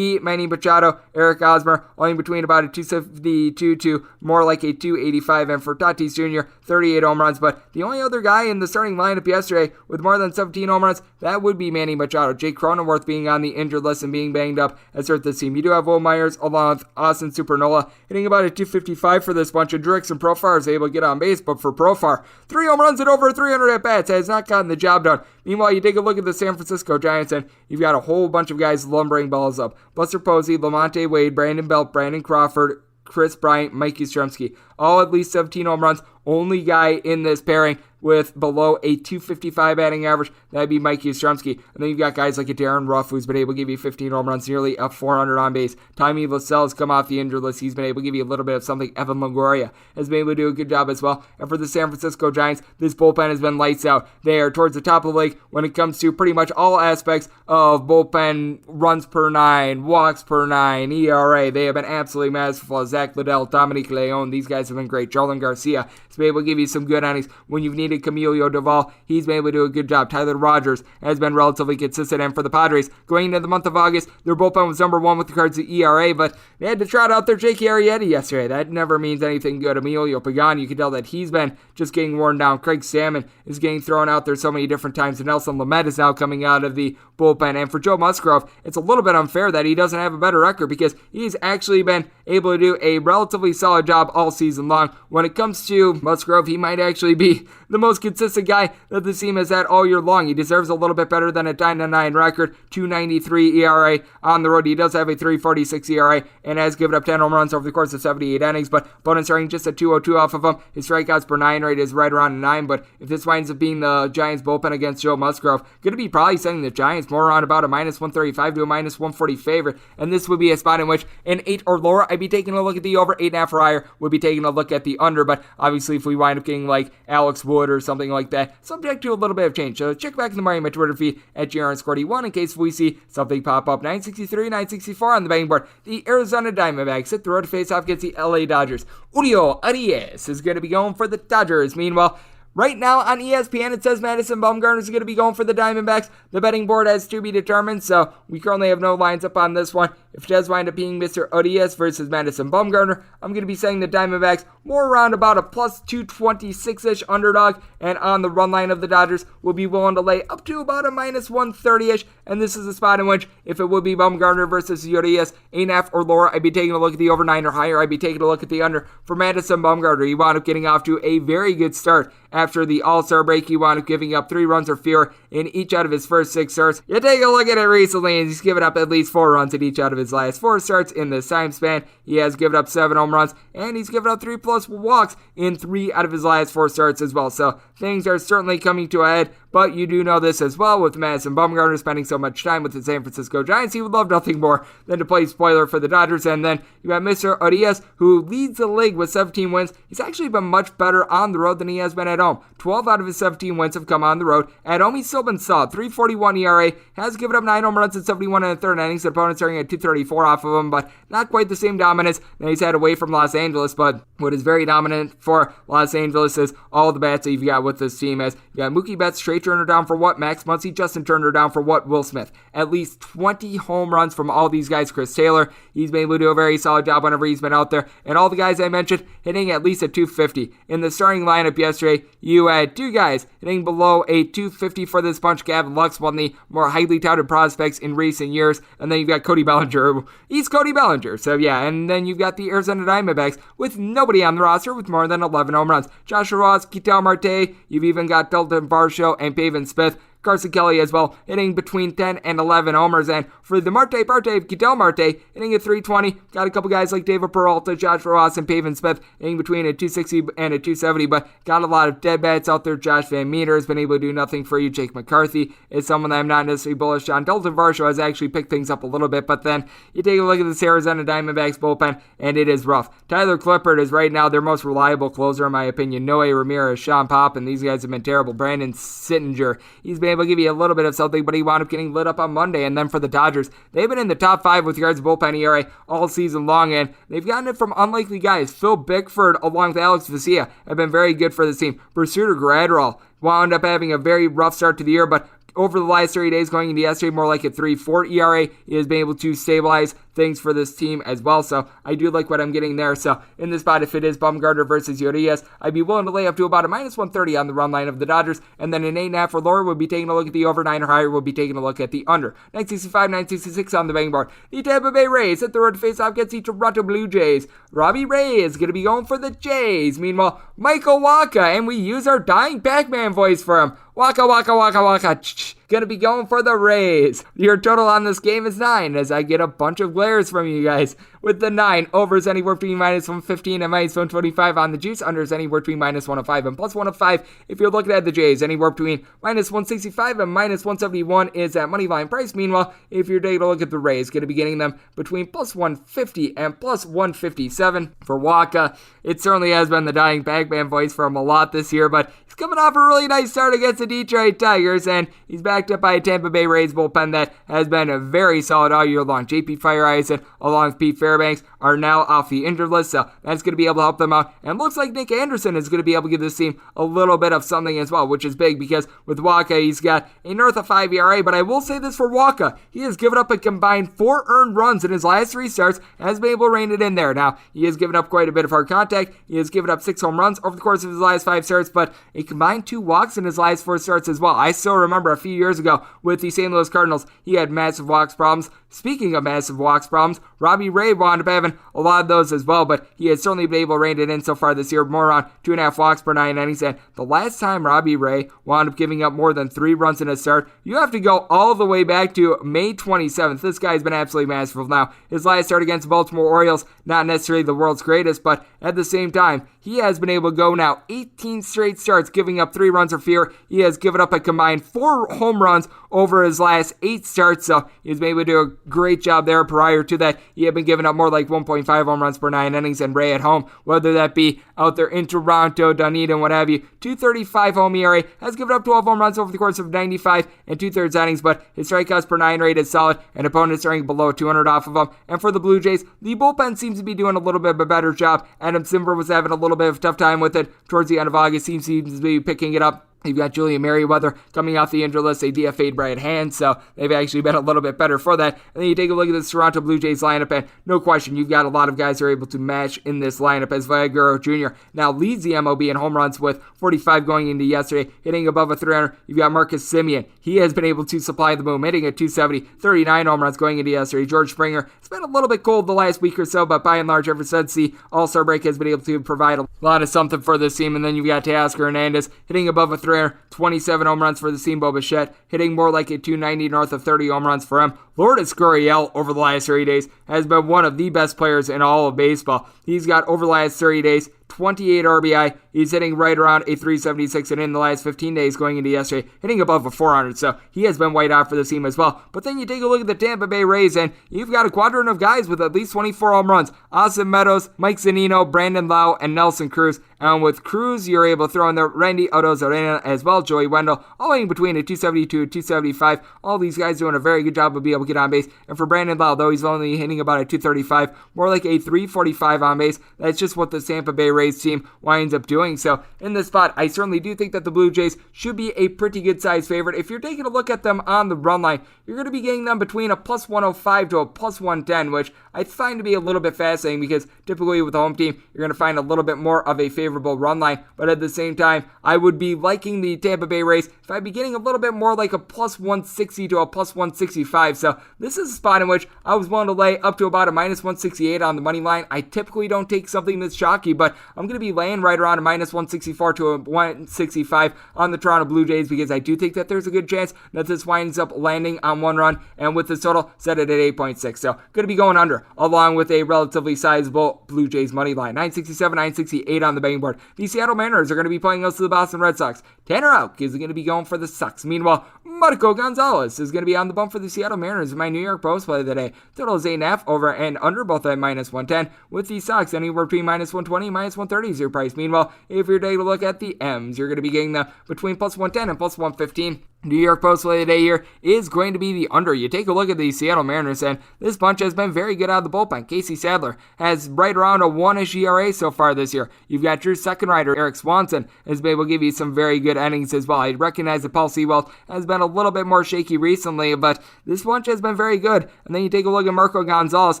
Manny Machado, Eric Hosmer, all in between about a 272 to more like a 285. And for Tatis Jr., 38 home runs. But the only other guy in the starting lineup yesterday with more than 17 home runs, that would be Manny Machado. Jake Cronenworth being on the injured list and being banged up has hurt this team. You do have Will Myers along with Austin Supernola hitting about a 255 for this bunch. And Jurickson Profar is able to get on base, but for Profar, 3 home runs and over 300 at-bats has not gotten the job done. Meanwhile, you take a look at the San Francisco Giants, and you've got a whole bunch of guys lumbering balls up. Buster Posey, Lamonte Wade, Brandon Belt, Brandon Crawford, Chris Bryant, Mike Yastrzemski, all at least 17 home runs. Only guy in this pairing with below a 255 batting average, that'd be Mike Yastrzemski. And then you've got guys like a Darren Ruff, who's been able to give you 15 home runs, nearly a 400 on base. Tommy Lascelles come off the injured list. He's been able to give you a little bit of something. Evan Longoria has been able to do a good job as well. And for the San Francisco Giants, this bullpen has been lights out. They are towards the top of the league when it comes to pretty much all aspects of bullpen runs per 9, walks per 9, ERA. They have been absolutely masterful. Zach Liddell, Dominic Leone, these guys have been great. Jarlin Garcia has been able to give you some good innings when you've needed Camilo Doval. He's been able to do a good job. Tyler Rogers has been relatively consistent. And for the Padres, going into the month of August, their bullpen was number 1 with regards to ERA, but they had to trot out their Jake Arrieta yesterday. That never means anything good. Emilio Pagan, you can tell that he's been just getting worn down. Craig Salmon is getting thrown out there so many different times, and Nelson Lamet is now coming out of the bullpen. And for Joe Musgrove, it's a little bit unfair that he doesn't have a better record because he's actually been able to do a relatively solid job all season long. When it comes to Musgrove, he might actually be the most consistent guy that the team has had all year long. He deserves a little bit better than a 9-9 record, 2.93 ERA on the road. He does have a 3.46 ERA and has given up 10 home runs over the course of 78 innings, but opponents rating just a 2.02 off of him. His strikeouts per 9 rate is right around a 9, but if this winds up being the Giants bullpen against Joe Musgrove, going to be probably sending the Giants more around about a -135 to a -140 favorite, and this would be a spot in which an 8 or lower, I'd be taking a look at the over. 8.5 or higher would be taking a look at the under, but obviously if we wind up getting like Alex Wood or something like that, subject to a little bit of change. So check back in the morning my Twitter feed at JRN1 in case we see something pop up. 963, 964 on the betting board. The Arizona Diamondbacks hit the road to face off against the LA Dodgers. Julio Arias is going to be going for the Dodgers. Meanwhile, right now on ESPN, it says Madison Bumgarner is going to be going for the Diamondbacks. The betting board has to be determined, so we currently have no lines up on this one. If it does wind up being Mr. Odias versus Madison Bumgarner, I'm going to be saying the Diamondbacks more around about a plus 226-ish underdog, and on the run line of the Dodgers will be willing to lay up to about a -130-ish, and this is a spot in which, if it would be Bumgarner versus Odias, 8.5 or lower, I'd be taking a look at the over 9 or higher. I'd be taking a look at the under. For Madison Bumgarner, he wound up getting off to a very good start after the All-Star break. He wound up giving up 3 runs or fewer in each out of his first 6 starts. You take a look at it recently, and he's given up at least 4 runs in each out of his last 4 starts. In this time span, he has given up 7 home runs, and he's given up 3+ walks in 3 out of his last 4 starts as well. So things are certainly coming to a head, but you do know this as well, with Madison Bumgarner spending so much time with the San Francisco Giants, he would love nothing more than to play spoiler for the Dodgers. And then you have Mr. Odias, who leads the league with 17 wins. He's actually been much better on the road than he has been at home. 12 out of his 17 wins have come on the road. At home, he's still been solid. 3.41 ERA, has given up 9 home runs in 71 and a third innings. The opponents are at 234 off of him, but not quite the same dominance that he's had away from Los Angeles. But what is very dominant for Los Angeles is all the bats that you've got with this team. As you got Mookie Betts, Trey Turner down for what? Max Muncy, Justin Turner down for what? Will Smith. At least 20 home runs from all these guys. Chris Taylor, he's been able to do a very solid job whenever he's been out there. And all the guys I mentioned hitting at least a 250. In the starting lineup yesterday, you had 2 guys hitting below a 250 for this bunch. Gavin Lux, one of the more highly touted prospects in recent years. And then you've got Cody Bellinger. He's Cody Bellinger. So yeah, and then you've got the Arizona Diamondbacks with nobody on the roster with more than 11 home runs. Joshua Ross, Ketel Marte, you've even got Dalton Varsho and Pavin Smith. Carson Kelly as well, hitting between 10 and 11 homers. And for the Marte Parte of Ketel Marte, hitting at 320. Got a couple guys like David Peralta, Joshua Ross, and Pavin Smith hitting between a 260 and a 270, but got a lot of dead bats out there. Josh Van Meter has been able to do nothing for you. Jake McCarthy is someone that I'm not necessarily bullish on. Dalton Varsho has actually picked things up a little bit, but then you take a look at this Arizona Diamondbacks bullpen, and it is rough. Tyler Clippard is right now their most reliable closer, in my opinion. Noe Ramirez, Sean Pop, and these guys have been terrible. Brandon Sittinger, he's been able to give you a little bit of something, but he wound up getting lit up on Monday. And then for the Dodgers, they've been in the top 5 with regards to bullpen ERA all season long, and they've gotten it from unlikely guys. Phil Bickford along with Alex Vesia have been very good for this team. Pursuit Gradwell wound up having a very rough start to the year, but over the last 30 days going into yesterday, more like a 3.4 ERA. He has been able to stabilize things for this team as well, so I do like what I'm getting there. So in this spot, if it is Bumgarner versus Urias, I'd be willing to lay up to about a minus 130 on the run line of the Dodgers, and then an 8.5 or lower would be taking a look at the over, 9 or higher would be taking a look at the under. 965, 966 on the betting board. The Tampa Bay Rays hit the road to face off against the Toronto Blue Jays. Robbie Ray is going to be going for the Jays. Meanwhile, Michael Wacha, and we use our dying Pac-Man voice for him. Waka, waka, waka, waka. Gonna be going for the Rays. Your total on this game is 9, as I get a bunch of glares from you guys. With the 9, overs anywhere between minus 115 and minus 125 on the juice. Unders anywhere between minus 105 and plus 105. If you're looking at the Jays, anywhere between minus 165 and minus 171 is that money line price. Meanwhile, if you're taking a look at the Rays, going to be getting them between plus 150 and plus 157 for Waka. It certainly has been the dying Pac-Man voice for him a lot this year, but he's coming off a really nice start against the Detroit Tigers, and he's backed up by a Tampa Bay Rays bullpen that has been very solid all year long. JP Fire Eisen along with Pete Fairbanks are now off the injured list, so that's going to be able to help them out. And looks like Nick Anderson is going to be able to give this team a little bit of something as well, which is big because with Waka, he's got a north of 5 ERA, but I will say this for Waka, he has given up a combined 4 earned runs in his last 3 starts, and has been able to rein it in there. Now, he has given up quite a bit of hard contact. He has given up 6 home runs over the course of his last 5 starts, but a combined 2 walks in his last 4 starts as well. I still remember a few years ago with the St. Louis Cardinals, he had massive walks problems. Speaking of massive walks problems, Robbie Ray wound up having a lot of those as well, but he has certainly been able to rein it in so far this year, more around 2.5 walks per 9 innings. And the last time Robbie Ray wound up giving up more than 3 runs in a start, you have to go all the way back to May 27th. This guy's been absolutely masterful. Now, his last start against the Baltimore Orioles, not necessarily the world's greatest, but at the same time, he has been able to go now 18 straight starts giving up 3 runs or fewer. He has given up a combined 4 home runs over his last 8 starts, so he's been able to do a great job there. Prior to that, he had been giving up more like 1.5 home runs per 9 innings, and Ray at home, whether that be out there in Toronto, Dunedin, what have you, 235 home ERA, has given up 12 home runs over the course of 95 and 2/3 innings, but his strikeouts per 9 rate is solid, and opponents are below 200 off of him. And for the Blue Jays, the bullpen seems to be doing a little bit of a better job. Adam Simber was having a little bit of a tough time with it towards the end of August. Seems to be picking it up. You've got Julian Merriweather coming off the injured list, a DFA'd Brad Hand, so they've actually been a little bit better for that. And then you take a look at this Toronto Blue Jays lineup, and no question, you've got a lot of guys who are able to match in this lineup, as Vlad Jr. now leads the MLB in home runs with 45 going into yesterday, hitting above a 300. You've got Marcus Semien. He has been able to supply the boom, hitting at 270, 39 home runs going into yesterday. George Springer, it's been a little bit cold the last week or so, but by and large, ever since the All-Star break, has been able to provide a lot of something for this team. And then you've got Teoscar Hernandez hitting above a 300, 27 home runs for the team. Bo Bichette hitting more like a 290, north of 30 home runs for him. Lourdes Gurriel over the last 30 days has been one of the best players in all of baseball. He's got over the last 30 days 28 RBI. He's hitting right around a 376, and in the last 15 days going into yesterday, hitting above a 400. So he has been white hot for the team as well. But then you take a look at the Tampa Bay Rays, and you've got a quadrant of guys with at least 24 home runs. Austin Meadows, Mike Zunino, Brandon Lau, and Nelson Cruz. And with Cruz, you're able to throw in there Randy Arozarena as well, Joey Wendell, all in between a 272 and 275. All these guys doing a very good job of being able to get on base. And for Brandon Lau, though he's only hitting about a 235, more like a 345 on base. That's just what the Tampa Bay Rays team winds up doing. So in this spot, I certainly do think that the Blue Jays should be a pretty good size favorite. If you're taking a look at them on the run line, you're going to be getting them between a plus 105 to a plus 110, which I find to be a little bit fascinating because typically with the home team, you're going to find a little bit more of a favorable run line. But at the same time, I would be liking the Tampa Bay Rays if I'd be getting a little bit more like a plus 160 to a plus 165. So this is a spot in which I was willing to lay up to about a minus 168 on the money line. I typically don't take something this chalky, but I'm going to be laying right around a minus 164 to a 165 on the Toronto Blue Jays because I do think that there's a good chance that this winds up landing on one run, and with this total set it at 8.6. So going to be going under along with a relatively sizable Blue Jays money line. 967, 968 on the betting board. The Seattle Mariners are going to be playing us to the Boston Red Sox. Tanner Houck is going to be going for the Sox. Meanwhile, Marco Gonzalez is going to be on the bump for the Seattle Mariners in my New York Post play today. Total is 8.5 over and under, both at minus 110, with the Sox anywhere between minus 120 and minus +130 is your price. Meanwhile, if you're taking a look at the M's, you're going to be getting them between +110 and +115. New York Post play today here is going to be the under. You take a look at the Seattle Mariners, and this bunch has been very good out of the bullpen. Casey Sadler has right around a 1-ish ERA so far this year. You've got your second rider, Eric Swanson, has been able to give you some very good innings as well. I recognize that Paul Sewald has been a little bit more shaky recently, but this bunch has been very good. And then you take a look at Marco Gonzalez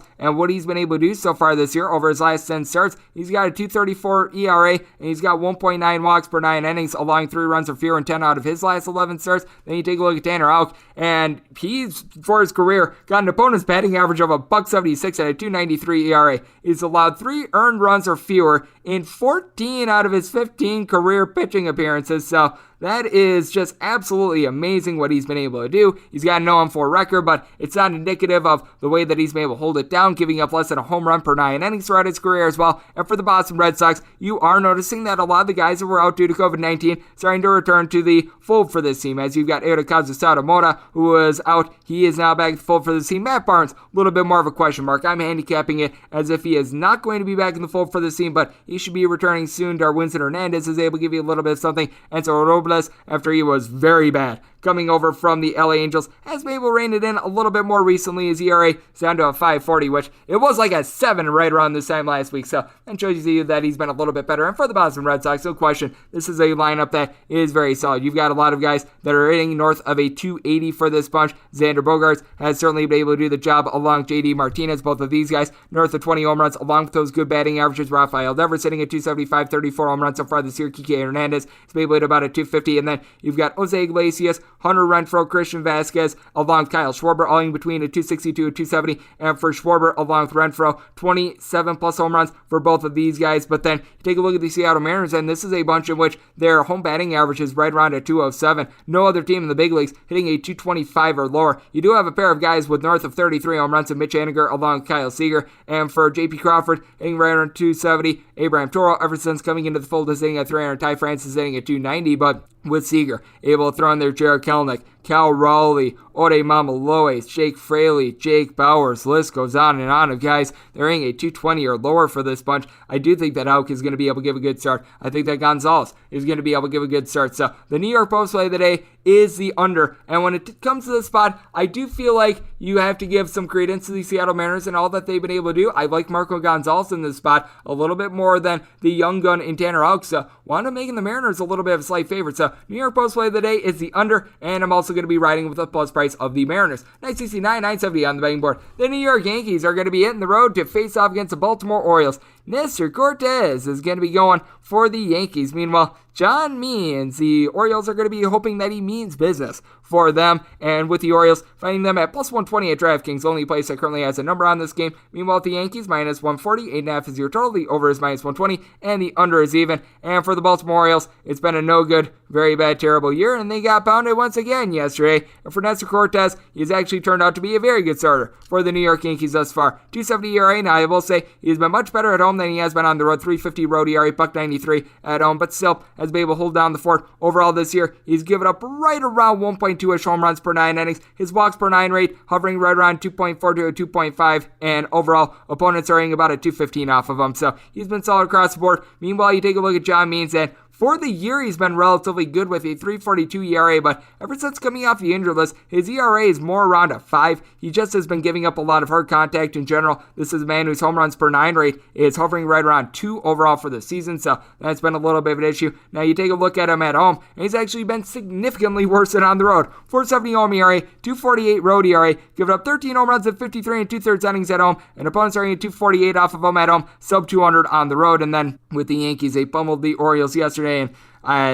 and what he's been able to do so far this year over his last 10 starts. He's got a 2.34 ERA, and he's got 1.9 walks per 9 innings, allowing 3 runs or fewer in 10 out of his last 11 starts. Then you take a look at Tanner Houck, and he's, for his career, got an opponent's batting average of $1.76 at a 2.93 ERA. He's allowed 3 earned runs or fewer in 14 out of his 15 career pitching appearances, so that is just absolutely amazing what he's been able to do. He's got an 0-4 record, but it's not indicative of the way that he's been able to hold it down, giving up less than a home run per 9 innings throughout his career as well. And for the Boston Red Sox, you are noticing that a lot of the guys that were out due to COVID-19 starting to return to the fold for this team, as you've got Hirokazu Sadamoto, who was out. He is now back to the fold for this team. Matt Barnes, a little bit more of a question mark. I'm handicapping it as if he is not going to be back in the fold for this team, but he should be returning soon. Darwinzon Hernandez is able to give you a little bit of something. And so Robles, after he was very bad coming over from the LA Angels, has been able to rein it in a little bit more recently. His ERA is down to a 5.40, which it was like a 7 right around this time last week, so that shows you that he's been a little bit better. And for the Boston Red Sox, no question, this is a lineup that is very solid. You've got a lot of guys that are hitting north of a 280 for this bunch. Xander Bogaerts has certainly been able to do the job along JD Martinez. Both of these guys north of 20 home runs, along with those good batting averages. Rafael Devers sitting at 275, 34 home runs so far this year. Kike Hernandez has been able to hit about a 250, and then you've got Jose Iglesias, Hunter Renfroe, Christian Vasquez, along with Kyle Schwarber, all in between a 262 and 270. And for Schwarber, along with Renfroe, 27 plus home runs for both of these guys. But then you take a look at the Seattle Mariners, and this is a bunch in which their home batting average is right around a 207. No other team in the big leagues hitting a 225 or lower. You do have a pair of guys with north of 33 home runs, and Mitch Haniger along with Kyle Seager. And for J.P. Crawford, hitting right around 270. Abraham Toro, ever since coming into the fold, is hitting at 300. Ty France is hitting at 290, but with Seager able to throw in there Jared Kelenic, Cal Raleigh, Ode Mamaloes, Jake Fraley, Jake Bowers, list goes on and on of guys. They're hitting a 220 or lower for this bunch. I do think that Houck is going to be able to give a good start. I think that Gonzalez is going to be able to give a good start. So the New York Post play today is the under. And when it comes to this spot, I do feel like you have to give some credence to the Seattle Mariners and all that they've been able to do. I like Marco Gonzalez in this spot a little bit more than the young gun in Tanner Houck. So wound up making the Mariners a little bit of a slight favorite. So New York Post play of the day is the under, and I'm also going to be riding with the plus price of the Mariners. 969, 970 on the betting board. The New York Yankees are going to be hitting the road to face off against the Baltimore Orioles. Nestor Cortez is going to be going for the Yankees. Meanwhile, John Means, the Orioles are going to be hoping that he means business for them. And with the Orioles, finding them at plus 120 at DraftKings, only place that currently has a number on this game. Meanwhile, with the Yankees, minus 140, 8.5 is your total. The over is minus 120, and the under is even. And for the Baltimore Orioles, it's been a no good, very bad, terrible year, and they got pounded once again yesterday. And for Nestor Cortez, he's actually turned out to be a very good starter for the New York Yankees thus far. 2.70 ERA. Now, I will say he's been much better at home than he has been on the road. 3.50 road ERA, .93 at home, but still has been able to hold down the fort. Overall this year, he's given up right around 1.2-ish home runs per 9 innings. His walks per 9 rate hovering right around 2.4 to 2.5, and overall opponents are hitting about a 215 off of him. So he's been solid across the board. Meanwhile, you take a look at John Means, and for the year, he's been relatively good with a 3.42 ERA, but ever since coming off the injured list, his ERA is more around a 5. He just has been giving up a lot of hard contact in general. This is a man whose home runs per 9 rate is hovering right around 2 overall for the season, so that's been a little bit of an issue. Now, you take a look at him at home, and he's actually been significantly worse than on the road. 4.70 home ERA, 2.48 road ERA, giving up 13 home runs in 53 and 2/3 innings at home, and opponents are getting 2.48 off of him at home, sub 200 on the road. And then with the Yankees, they pummeled the Orioles yesterday, and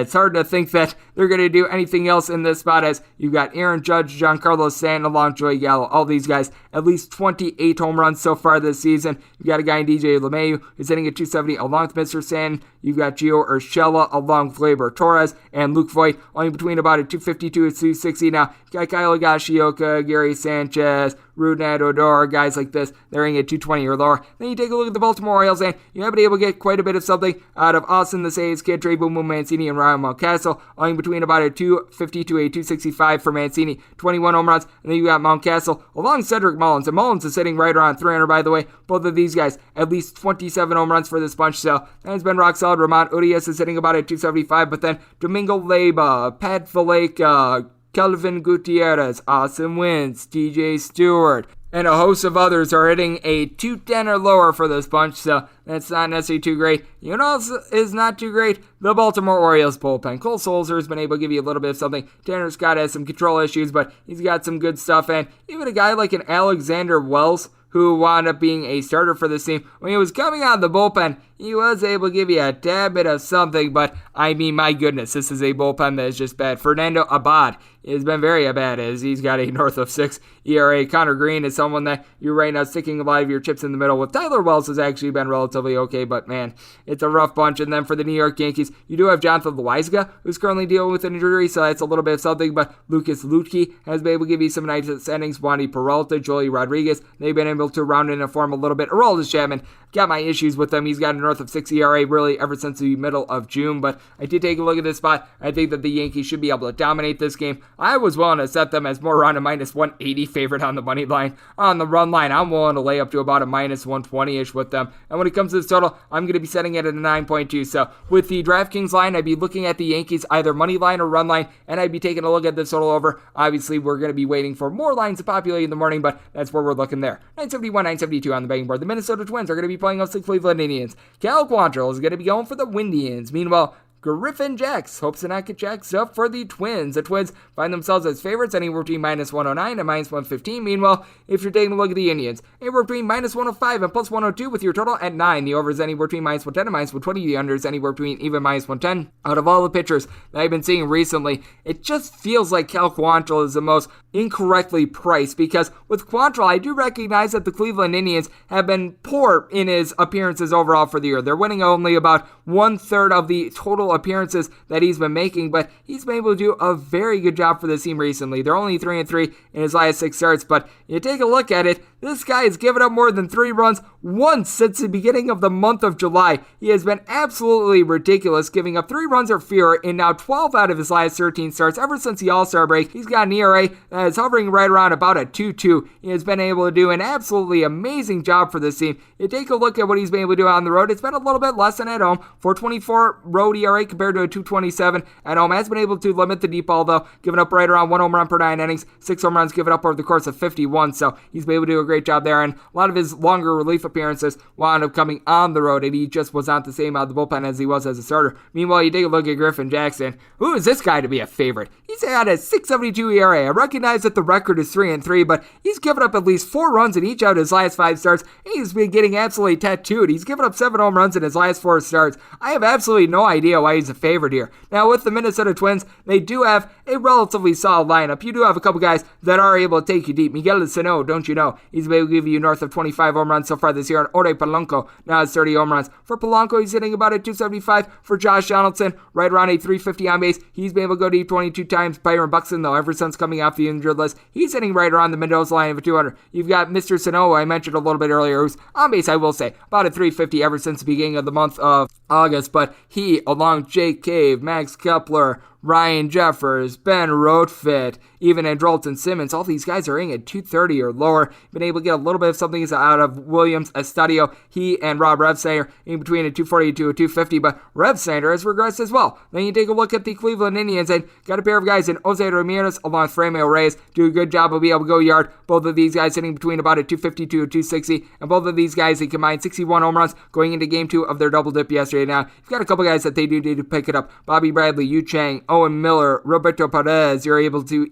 it's hard to think that they're going to do anything else in this spot, as you've got Aaron Judge, Giancarlo Stanton, along Joey Gallo. All these guys, at least 28 home runs so far this season. You've got a guy in DJ LeMahieu who's hitting at 270 along with Mr. Stanton. You've got Gio Urshela along with Gleyber Torres and Luke Voigt, only between about a 252 and 260. Now, you got Kyle Higashioka, Gary Sanchez, Rougned Odor, guys like this, they're hitting at 220 or lower. Then you take a look at the Baltimore Orioles, and you have been able to get quite a bit of something out of Austin the Saves Kid, Trey Boom Boom Mancini, Mancini and Ryan Mountcastle, owing between about a 250 to a 265 for Mancini, 21 home runs. And then you got Mountcastle along Cedric Mullins. And Mullins is sitting right around 300, by the way. Both of these guys, at least 27 home runs for this bunch. So that has been rock solid. Ramon Urias is sitting about at 275. But then Domingo Leyba, Pat Valaika, Kelvin Gutierrez, Austin Wentz, TJ Stewart, and a host of others are hitting a 210 or lower for this bunch, so that's not necessarily too great. You know what else is not too great? The Baltimore Orioles bullpen. Cole Sulzer has been able to give you a little bit of something. Tanner Scott has some control issues, but he's got some good stuff, and even a guy like an Alexander Wells, who wound up being a starter for this team, when he was coming out of the bullpen, he was able to give you a tad bit of something, but I mean, my goodness, this is a bullpen that is just bad. Fernando Abad has been very bad, as he's got a north of 6 ERA. Connor Green is someone that you're right now sticking a lot of your chips in the middle with. Tyler Wells has actually been relatively okay, but man, it's a rough bunch. And then for the New York Yankees, you do have Jonathan Loaizaga, who's currently dealing with an injury, so that's a little bit of something, but Lucas Luetke has been able to give you some nice innings. Wandy Peralta, Joely Rodriguez, they've been able to round in a form a little bit. Aroldis Chapman, got my issues with him. He's got a north of 6 ERA really ever since the middle of June, but I did take a look at this spot. I think that the Yankees should be able to dominate this game. I was willing to set them as more around a minus 180 favorite on the money line. On the run line, I'm willing to lay up to about a minus 120-ish with them. And when it comes to this total, I'm going to be setting it at a 9.2. So with the DraftKings line, I'd be looking at the Yankees either money line or run line, and I'd be taking a look at this total over. Obviously, we're going to be waiting for more lines to populate in the morning, but that's where we're looking there. 971, 972 on the betting board. The Minnesota Twins are going to be playing up the Cleveland Indians. Cal Quantrill is going to be going for the Windians. Meanwhile, Griffin Jacks hopes to not get jacked up for the Twins. The Twins find themselves as favorites anywhere between minus 109 and minus 115. Meanwhile, if you're taking a look at the Indians, anywhere between minus 105 and plus 102 with your total at 9. The over is anywhere between minus 110 and minus 120. The under is anywhere between even minus 110. Out of all the pitchers that I've been seeing recently, it just feels like Cal Quantrill is the most incorrectly priced, because with Quantrill, I do recognize that the Cleveland Indians have been poor in his appearances overall for the year. They're winning only about 1/3 of the total appearances that he's been making, but he's been able to do a very good job for this team recently. They're only 3-3 in his last 6 starts, but you take a look at it, this guy has given up more than 3 runs once since the beginning of the month of July. He has been absolutely ridiculous, giving up 3 runs or fewer in now 12 out of his last 13 starts. Ever since the All-Star break, he's got an ERA that is hovering right around about a 2.2. He has been able to do an absolutely amazing job for this team. You take a look at what he's been able to do on the road. It's been a little bit less than at home. 4.24 road ERA compared to a 2.27 at home. Has been able to limit the deep ball, though, giving up right around 1 home run per 9 innings, 6 home runs given up over the course of 51. So he's been able to do a great job there, and a lot of his longer relief appearances wound up coming on the road, and he just was not the same out of the bullpen as he was as a starter. Meanwhile, you take a look at Griffin Jackson. Who is this guy to be a favorite? He's had a 6.72 ERA. I recognize that the record is 3-3, but he's given up at least 4 runs in each of his last 5 starts, and he's been getting absolutely tattooed. He's given up 7 home runs in his last 4 starts. I have absolutely no idea why he's a favorite here. Now, with the Minnesota Twins, they do have a relatively solid lineup. You do have a couple guys that are able to take you deep. Miguel Sano, don't you know? He's able to give you north of 25 home runs so far this year. And Ore Polanco now has 30 home runs. For Polanco, he's hitting about a 275. For Josh Donaldson, right around a 350 on base. He's been able to go deep 22 times. Byron Buxton, though, ever since coming off the injured list, he's hitting right around the Mendoza line of a 200. You've got Mr. Sano, I mentioned a little bit earlier, who's on base, I will say, about a 350 ever since the beginning of the month of August. But he, along Jake Cave, Max Kepler, Ryan Jeffers, Ben Rotfit, even Andrelton Simmons, all these guys are in at 230 or lower. Been able to get a little bit of something out of Williams Estadio. He and Rob Refsnyder in between a 240 to a 250, but Refsnyder has regressed as well. Then you take a look at the Cleveland Indians and got a pair of guys in Jose Ramirez along with Franmil Reyes. Do a good job of being able to go yard. Both of these guys hitting between about a 250 to a 260, and both of these guys, they combined 61 home runs going into game 2 of their double dip yesterday. Now, you've got a couple guys that they do need to pick it up. Bobby Bradley, Yu Chang, Owen Miller, Roberto Perez, you're able to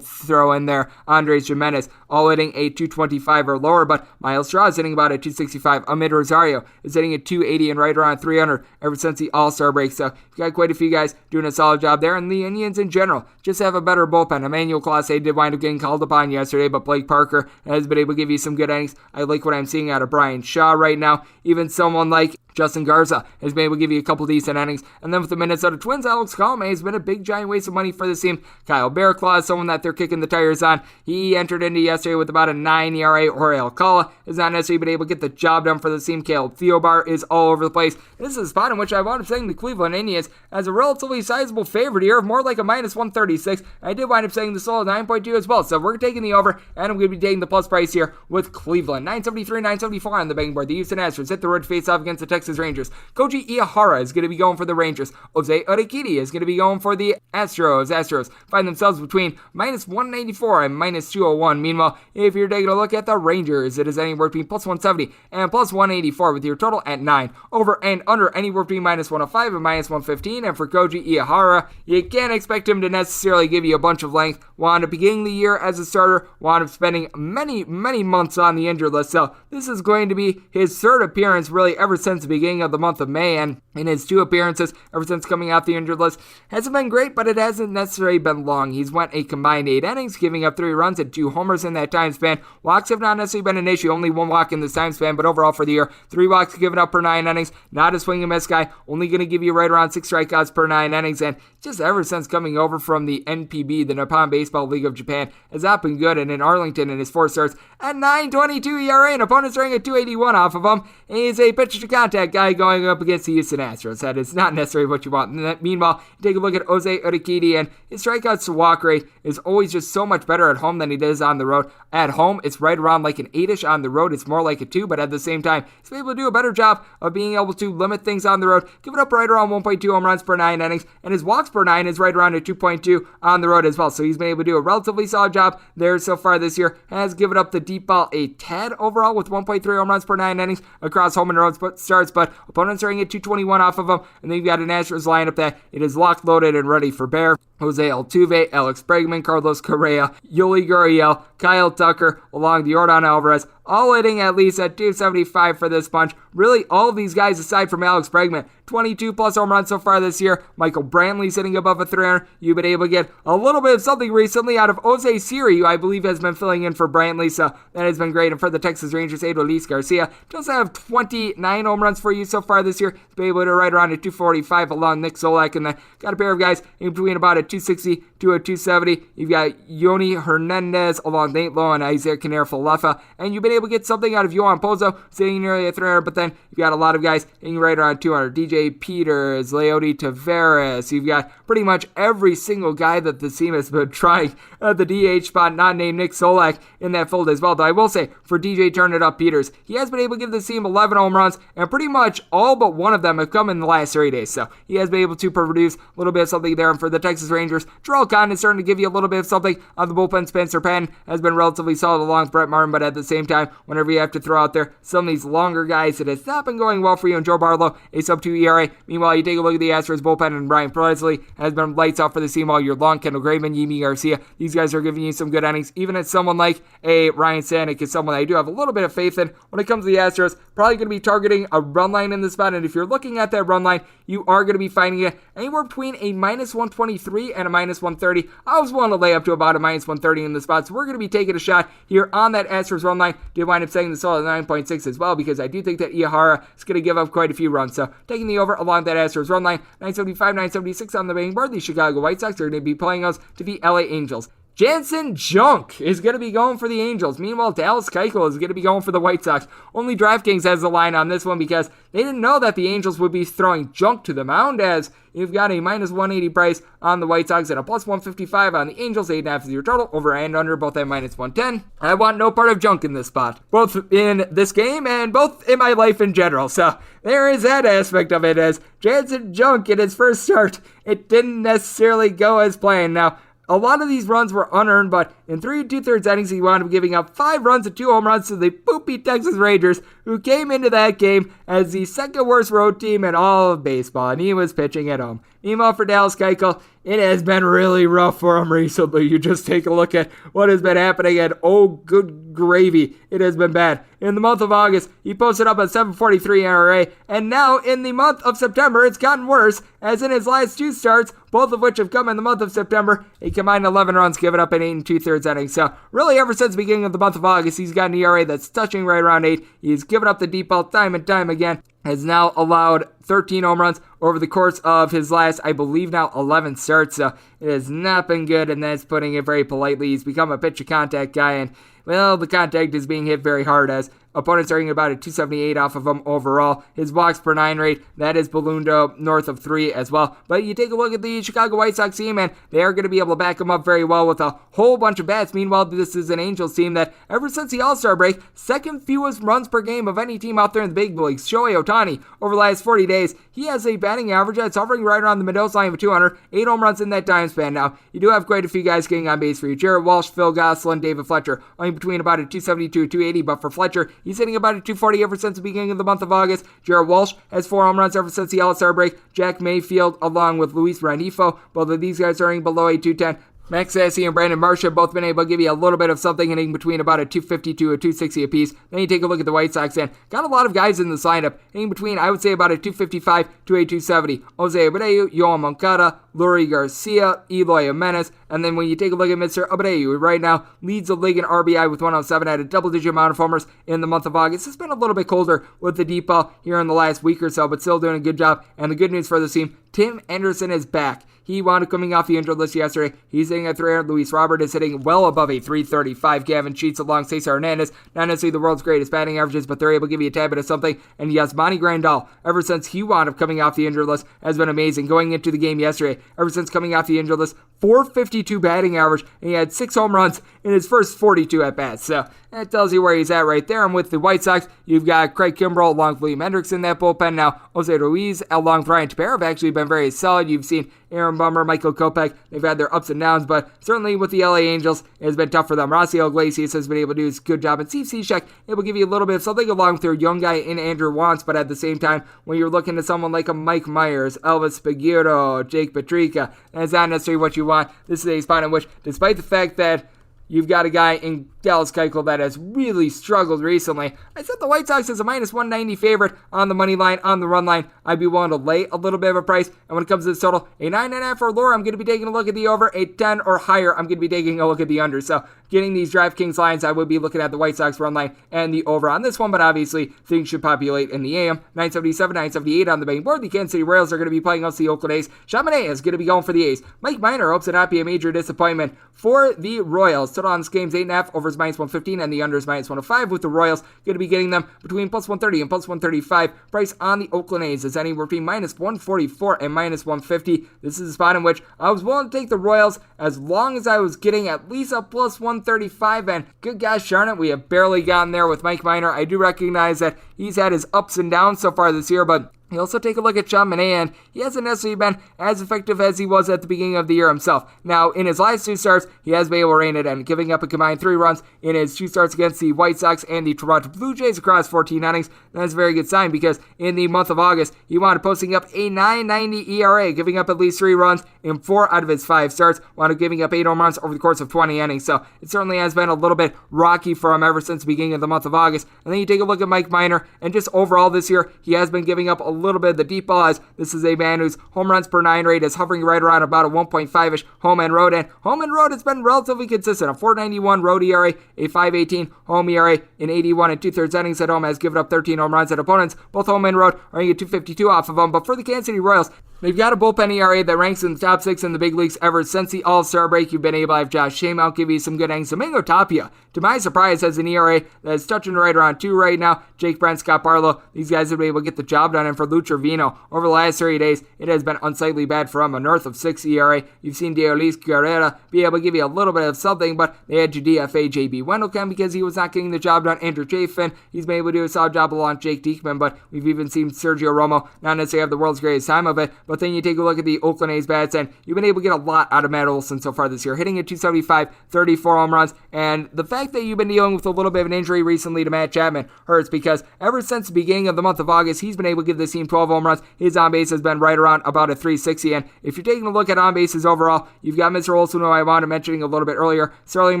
throw in there Andres Jimenez, all hitting a 225 or lower, but Miles Straw is hitting about a 265. Amid Rosario is hitting a 280 and right around 300 ever since the All-Star break. So you've got quite a few guys doing a solid job there, and the Indians in general just have a better bullpen. Emmanuel Clase did wind up getting called upon yesterday, but Blake Parker has been able to give you some good innings. I like what I'm seeing out of Brian Shaw right now. Even someone like Justin Garza has been able to give you a couple decent innings. And then with the Minnesota Twins, Alex Colomé has been a big giant waste of money for this team. Kyle Barraclough is someone that they're kicking the tires on. He entered into yesterday with about a 9 ERA. Jorge Alcala has not necessarily been able to get the job done for the team. Caleb Theobar is all over the place. This is a spot in which I wound up saying the Cleveland Indians as a relatively sizable favorite here, more like a minus 136. I did wind up saying the Soul 9.2 as well. So we're taking the over, and I'm going to be taking the plus price here with Cleveland. 973, 974 on the betting board. The Houston Astros hit the road face off against the Texas Rangers. Koji Ihara is going to be going for the Rangers. Jose Urquidy is going to be going for the Astros. Astros find themselves between minus 194 and minus 201. Meanwhile, if you're taking a look at the Rangers, it is anywhere between plus 170 and plus 184 with your total at 9. Over and under anywhere between minus 105 and minus 115. And for Koji Ihara, you can't expect him to necessarily give you a bunch of length. Wound up beginning the year as a starter, wound up spending many months on the injured list. So this is going to be his third appearance really ever since the beginning of the month of May, and in his 2 appearances ever since coming out the injured list hasn't been great, but it hasn't necessarily been long. He's went a combined 8 innings, giving up 3 runs and 2 homers in that time span. Walks have not necessarily been an issue, only 1 walk in this time span, but overall for the year, 3 walks given up per 9 innings. Not a swing and miss guy, only going to give you right around 6 strikeouts per 9 innings, and just ever since coming over from the NPB, the Nippon Baseball League of Japan, has not been good. And in Arlington, in his 4 starts, at 9.22 ERA, and opponents throwing at 281 off of him. And he's a pitcher to contact guy going up against the Houston Astros. That is not necessarily what you want. And meanwhile, you take a look at Jose Urquidy, and his strikeouts to walk rate is always just so much better at home than it is on the road. At home, it's right around like an 8-ish. On the road, it's more like a 2, but at the same time, he's been able to do a better job of being able to limit things on the road, giving up right around 1.2 home runs per 9 innings, and his walks per 9 is right around a 2.2 on the road as well. So he's been able to do a relatively solid job there so far this year. Has given up the deep ball a tad overall with 1.3 home runs per 9 innings across home and road starts, but opponents are at 221 off of him. And then you've got an Astros lineup that it is locked, loaded, and ready for bear. Jose Altuve, Alex Bregman, Carlos Correa, Yuli Gurriel, Kyle Tucker, along the Yordan Alvarez, all hitting at least at 275 for this bunch. Really, all of these guys aside from Alex Bregman, 22 plus home runs so far this year. Michael Brantley's hitting above a 300. You've been able to get a little bit of something recently out of Jose Siri, who I believe has been filling in for Brantley, so that has been great. And for the Texas Rangers, Adolis Garcia does have 29 home runs for you so far this year. He's been able to right around a 245 along Nick Solak, and then got a pair of guys in between about a 260 to a 270. You've got Yoni Hernandez along Nate Lowe and Isaiah Canero-Falefa, and you've been able to get something out of Yohan Pozo sitting nearly at 300, but then you've got a lot of guys hitting right around 200. DJ Peters, Leody Taveras. You've got pretty much every single guy that the team has been trying at the DH spot, not named Nick Solak, in that fold as well. Though I will say, for DJ Turn It Up Peters, he has been able to give the team 11 home runs, and pretty much all but one of them have come in the last 3 days. So he has been able to produce a little bit of something there. And for the Texas Rangers, Jarrell Cotton is starting to give you a little bit of something on the bullpen. Spencer Penn has been relatively solid along with Brett Martin, but at the same time, whenever you have to throw out there some of these longer guys, it has not been going well for you. And Joe Barlow, a sub-2 ERA. Meanwhile, you take a look at the Astros bullpen, and Brian Presley has been lights out for the team all year long. Kendall Graveman, Yimi Garcia, these guys are giving you some good innings. Even as someone like a Ryan Stanek is someone I do have a little bit of faith in when it comes to the Astros. Probably going to be targeting a run line in this spot, and if you're looking at that run line, you are going to be finding it anywhere between a minus 123 and a minus 130. I was willing to lay up to about a minus 130 in the spot, so we're going to be taking a shot here on that Astros run line. Did wind up setting the solid 9.6 as well, because I do think that Ihara is going to give up quite a few runs. So taking the over along that Astros run line, 975, 976 on the betting board. The Chicago White Sox are going to be playing us to the LA Angels. Jansen Junk is going to be going for the Angels. Meanwhile, Dallas Keuchel is going to be going for the White Sox. Only DraftKings has the line on this one because they didn't know that the Angels would be throwing Junk to the mound, as you've got a minus 180 price on the White Sox and a plus 155 on the Angels. 8.5 is your total. Over and under, both at minus 110. I want no part of Junk in this spot, both in this game and both in my life in general. So there is that aspect of it, as Jansen Junk in his first start, it didn't necessarily go as planned. Now, a lot of these runs were unearned, but in 3 2/3 innings, he wound up giving up 5 runs and 2 home runs to the poopy Texas Rangers, who came into that game as the second worst road team in all of baseball, and he was pitching at home. Meanwhile, for Dallas Keuchel, it has been really rough for him recently. You just take a look at what has been happening, and oh, good gravy, it has been bad. In the month of August, he posted up a 7.43 ERA, and now in the month of September, it's gotten worse, as in his last 2 starts, both of which have come in the month of September, a combined 11 runs given up in 8 2/3 innings. So really, ever since the beginning of the month of August, he's got an ERA that's touching right around 8. He's given up the deep ball time and time again. has now allowed 13 home runs over the course of his last, I believe now, 11 starts. So it has not been good, and that's putting it very politely. He's become a pitch to contact guy, and, well, the contact is being hit very hard as opponents are getting about a 278 off of him overall. His walks per 9 rate, that is ballooned up north of 3 as well. But you take a look at the Chicago White Sox team, and they are going to be able to back him up very well with a whole bunch of bats. Meanwhile, this is an Angels team that, ever since the All-Star break, second fewest runs per game of any team out there in the big leagues. Shohei Ohtani, over the last 40 days, he has a batting average that's hovering right around the Mendoza line of 200, 8 home runs in that time span. Now, you do have quite a few guys getting on base for you. Jarrett Walsh, Phil Gosselin, David Fletcher, only between about a 272, 280, but for Fletcher, he's hitting about a 240 ever since the beginning of the month of August. Jarrett Walsh has 4 home runs ever since the All-Star break. Jack Mayfield, along with Luis Rengifo, both of these guys are hitting below a 210. Max Sassy and Brandon Marsh have both been able to give you a little bit of something, hitting between about a 250 to a 260 apiece. Then you take a look at the White Sox, and got a lot of guys in this lineup, hitting between, I would say, about a 255 to a 270. Jose Abreu, Yoel Moncada, Lurie Garcia, Eloy Jimenez, and then when you take a look at Mr. Abreu, who right now leads the league in RBI with 107, had a double-digit amount of homers in the month of August. It's been a little bit colder with the deep ball here in the last week or so, but still doing a good job. And the good news for the team, Tim Anderson is back. He wound up coming off the injured list yesterday. He's hitting at 300. Luis Robert is hitting well above a 335. Gavin Sheets along Cesar Hernandez, not necessarily the world's greatest batting averages, but they're able to give you a tad bit of something. And Yasmani Grandal, ever since he wound up coming off the injured list, has been amazing. Going into the game yesterday, ever since coming off the injured list, 452 batting average, and he had 6 home runs in his first 42 at-bats. So that tells you where he's at right there. And with the White Sox, you've got Craig Kimbrell along with William Hendricks in that bullpen. Now, Jose Ruiz along with Ryan Tepera have actually been very solid. You've seen Aaron Bummer, Michael Kopech, they've had their ups and downs, but certainly with the LA Angels, it has been tough for them. Rossiel Iglesias has been able to do a good job, and Steve Cishek able to give you a little bit of something along with their young guy in Andrew Wantz, but at the same time, when you're looking at someone like a Mike Myers, Elvis Spaghiero, Jake Patrica, that's not necessarily what you want. This is a spot in which, despite the fact that you've got a guy in Dallas Keuchel that has really struggled recently, I set the White Sox as a minus 190 favorite on the money line, on the run line. I'd be willing to lay a little bit of a price. And when it comes to this total, a 9.5 or lower, I'm going to be taking a look at the over. A 10 or higher, I'm going to be taking a look at the under. So getting these DraftKings lines, I would be looking at the White Sox run line and the over on this one, but obviously things should populate in the AM. 977, 978 on the betting board. The Kansas City Royals are going to be playing against the Oakland A's. Chamonix is going to be going for the A's. Mike Minor hopes to not be a major disappointment for the Royals. Total on this game's 8.5, over is minus 115, and the under is minus 105, with the Royals going to be getting them between plus 130 and plus 135. Price on the Oakland A's is anywhere between minus 144 and minus 150. This is a spot in which I was willing to take the Royals as long as I was getting at least a plus 135, and good gosh darn it, we have barely gotten there with Mike Minor. I do recognize that he's had his ups and downs so far this year, but you also take a look at Chamonix, and he hasn't necessarily been as effective as he was at the beginning of the year himself. Now, in his last 2 starts, he has been able to rein it in, giving up a combined 3 runs in his 2 starts against the White Sox and the Toronto Blue Jays across 14 innings. That's a very good sign, because in the month of August, he wound up posting up a 9.90 ERA, giving up at least 3 runs in 4 out of his 5 starts, wound up giving up 8 home runs over the course of 20 innings. So it certainly has been a little bit rocky for him ever since the beginning of the month of August. And then you take a look at Mike Minor, and just overall this year, he has been giving up a little bit of the deep ball, as this is a man whose home runs per 9 rate is hovering right around about a 1.5-ish home and road, and home and road has been relatively consistent. A 4.91 road ERA, a 5.18 home ERA, in 81 and 2/3 innings at home, has given up 13 home runs at opponents. Both home and road are getting 252 off of them, but for the Kansas City Royals, they've got a bullpen ERA that ranks in the top 6 in the big leagues ever since the All-Star break. You've been able to have Josh Shamount give you some good innings. Domingo Tapia, to my surprise, has an ERA that is touching right around 2 right now. Jake Brent, Scott Barlow, these guys have been able to get the job done. And for Lou Trevino, over the last 30 days, it has been unsightly bad for him, a north of 6 ERA. You've seen Deolis Guerrera be able to give you a little bit of something, but they had your DFA JB Wendelken because he was not getting the job done. Andrew Chafin, he's been able to do a solid job along Jake Diekman, but we've even seen Sergio Romo not necessarily have the world's greatest time of it. But then you take a look at the Oakland A's bats, and you've been able to get a lot out of Matt Olson so far this year, hitting at 275, 34 home runs, and the fact that you've been dealing with a little bit of an injury recently to Matt Chapman hurts, because ever since the beginning of the month of August, he's been able to give this team 12 home runs. His on-base has been right around about a 360, and if you're taking a look at on-bases overall, you've got Mr. Olson, who I wanted mentioning a little bit earlier, Sterling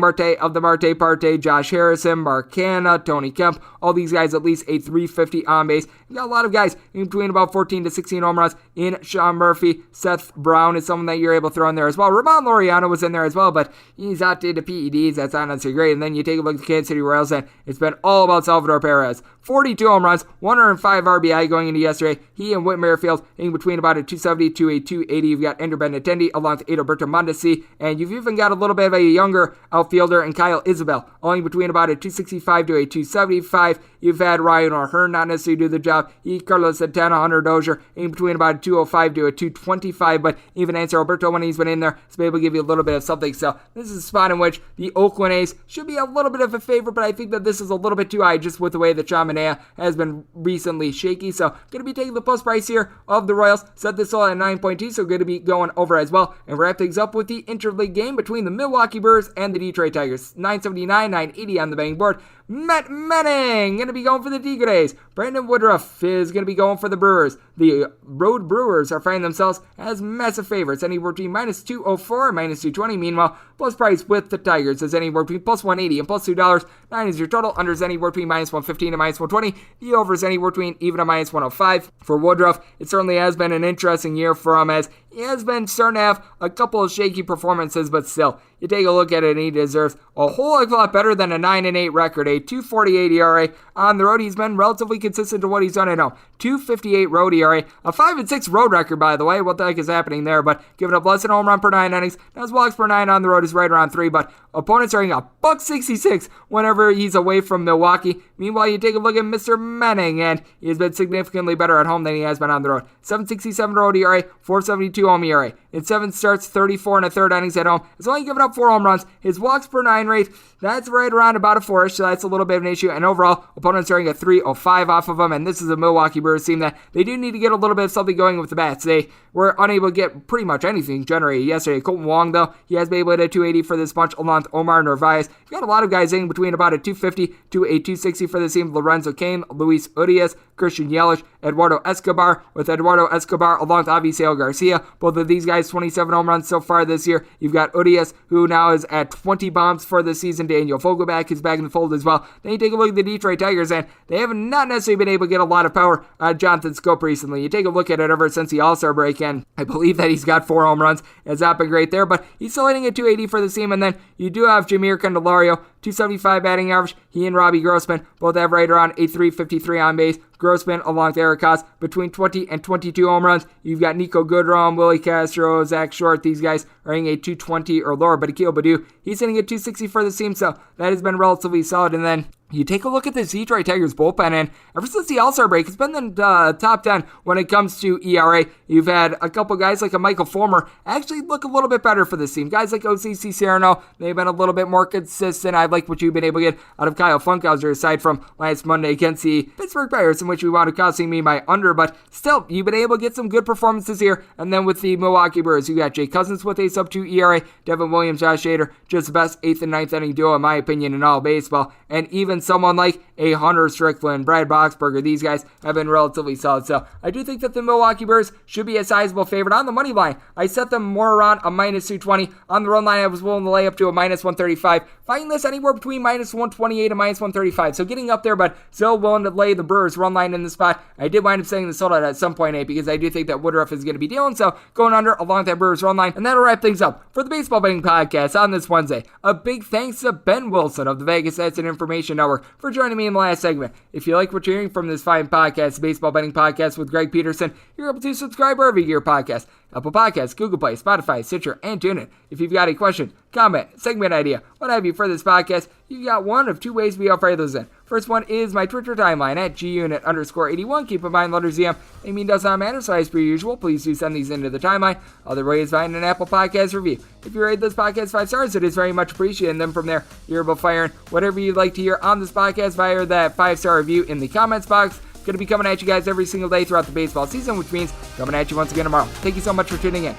Marte of the Marte Parte, Josh Harrison, Mark Canha, Tony Kemp, all these guys at least a 350 on-base. You've got a lot of guys in between about 14 to 16 home runs in Sean Murphy, Seth Brown is someone that you're able to throw in there as well. Ramon Laureano was in there as well, but he's out to PEDs. That's not necessarily great. And then you take a look at the Kansas City Royals, and it's been all about Salvador Perez. 42 home runs, 105 RBI going into yesterday. He and Whit Merrifield in between about a 270 to a 280. You've got Ender Benintendi along with Adalberto Mondesi, and you've even got a little bit of a younger outfielder in Kyle Isabel, only between about a 265 to a 275. You've had Ryan O'Hearn not necessarily do the job. Carlos Santana, Hunter Dozier in between about a 205 to a 225, but even Ansel Alberto, when he's been in there, has been able to give you a little bit of something. So this is a spot in which the Oakland A's should be a little bit of a favorite, but I think that this is a little bit too high just with the way that Sean Manaea has been recently shaky. So going to be taking the plus price here of the Royals. Set this all at 9.2, so going to be going over as well. And wrap things up with the interleague game between the Milwaukee Brewers and the Detroit Tigers. 979, 980 on the betting board. Matt Manning going to be going for the Tigres. Brandon Woodruff is going to be going for the Brewers. The road Brewers are finding themselves as massive favorites, anywhere between minus 204 and minus 220. Meanwhile, plus price with the Tigers is anywhere between plus 180 and plus $2. 9 is your total. Under is anywhere between minus 115 and minus 120. The over is anywhere between even and minus 105. For Woodruff, it certainly has been an interesting year for him, as he has been starting to have a couple of shaky performances, but still, you take a look at it and he deserves a whole lot better than a 9-8 record. A 2.48 ERA on the road. He's been relatively consistent to what he's done at home. 2.58 road ERA. A 5-6 road record, by the way. What the heck is happening there? But giving up less than a home run per 9 innings. Now his walks per 9 on the road is right around 3, but opponents are hitting a .166 whenever he's away from Milwaukee. Meanwhile, you take a look at Mr. Manning, and he has been significantly better at home than he has been on the road. 7.67 road ERA, 4.72 home ERA. In 7 starts, 34 and a third innings at home. He's only given up 4 home runs. His walks per 9 rate, that's right around about a 4-ish, so that's a little bit of an issue. And overall, opponents are getting a 3.05 off of him, and this is a Milwaukee Brewers team that they do need to get a little bit of something going with the bats. They were unable to get pretty much anything generated yesterday. Colton Wong, though, he has been able to hit a 280 for this bunch, along with Omar Narvaez. You've got a lot of guys in between about a 250 to a 260 for this team. Lorenzo Cain, Luis Urias, Christian Yelich, Eduardo Escobar, with Eduardo Escobar along with Avisail Garcia. Both of these guys, 27 home runs so far this year. You've got Urias, who now is at 20 bombs for the season. Daniel Vogelback is back in the fold as well. Then you take a look at the Detroit Tigers, and they have not necessarily been able to get a lot of power out of Jonathan Scope recently. You take a look at it ever since the All-Star break, and I believe that he's got 4 home runs. It's not been great there, but he's still hitting a 280 for the team. And then you do have Jameer Candelario, 275 batting average. He and Robbie Grossman both have right around a 353 on base. Grossman, along with Eric Haas, between 20 and 22 home runs. You've got Nico Goodrum, Willie Castro, Zach Short. These guys are hitting a 220 or lower, but Akil Baddoo, he's hitting a 260 for the team, so that has been relatively solid. And then you take a look at the Detroit Tigers bullpen, and ever since the All-Star break, it's been the top 10 when it comes to ERA. You've had a couple guys like a Michael Fulmer actually look a little bit better for this team. Guys like OCC Serrano, they've been a little bit more consistent. I like what you've been able to get out of Kyle Funkhauser, aside from last Monday against the Pittsburgh Pirates, in which we wound up costing me my under, but still, you've been able to get some good performances here. And then with the Milwaukee Brewers, you got Jay Cousins with a sub-2 ERA, Devin Williams, Josh Hader, just the best 8th and 9th inning duo, in my opinion, in all baseball. And even someone like a Hunter Strickland, Brad Boxberger, these guys have been relatively solid. So I do think that the Milwaukee Brewers should be a sizable favorite. On the money line, I set them more around a minus 220. On the run line, I was willing to lay up to a minus 135. Finding this anywhere between minus 128 and minus 135. So getting up there, but still willing to lay the Brewers run line in the spot. I did wind up setting the sold out at some point 8 because I do think that Woodruff is going to be dealing. So going under along with that Brewers run line. And that'll wrap things up for the Baseball Betting Podcast on this Wednesday. A big thanks to Ben Wilson of the Vegas Stats and Information Network for joining me in the last segment. If you like what you're hearing from this fine podcast, the Baseball Betting Podcast with Greg Peterson, you're able to subscribe wherever you get your podcast. Apple Podcasts, Google Play, Spotify, Stitcher, and TuneIn. If you've got a question, comment, segment idea, what have you for this podcast, you've got one of 2 ways to be able to fire those in. First one is my Twitter timeline at gunit_81. Keep in mind, letters EM, I mean, does not matter, so as per usual, please do send these into the timeline. Other way is find an Apple Podcast review. If you rate this podcast 5 stars, it is very much appreciated. And then from there, you're able to fire in whatever you'd like to hear on this podcast via that 5-star review in the comments box. Going to be coming at you guys every single day throughout the baseball season, which means coming at you once again tomorrow. Thank you so much for tuning in.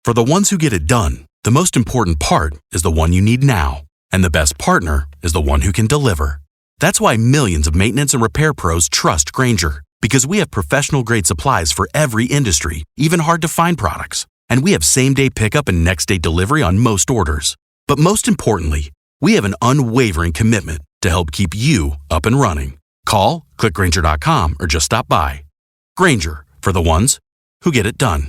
For the ones who get it done, the most important part is the one you need now. And the best partner is the one who can deliver. That's why millions of maintenance and repair pros trust Grainger, because we have professional-grade supplies for every industry, even hard-to-find products. And we have same-day pickup and next-day delivery on most orders. But most importantly, we have an unwavering commitment to help keep you up and running. Call, click Grainger.com, or just stop by. Grainger, for the ones who get it done.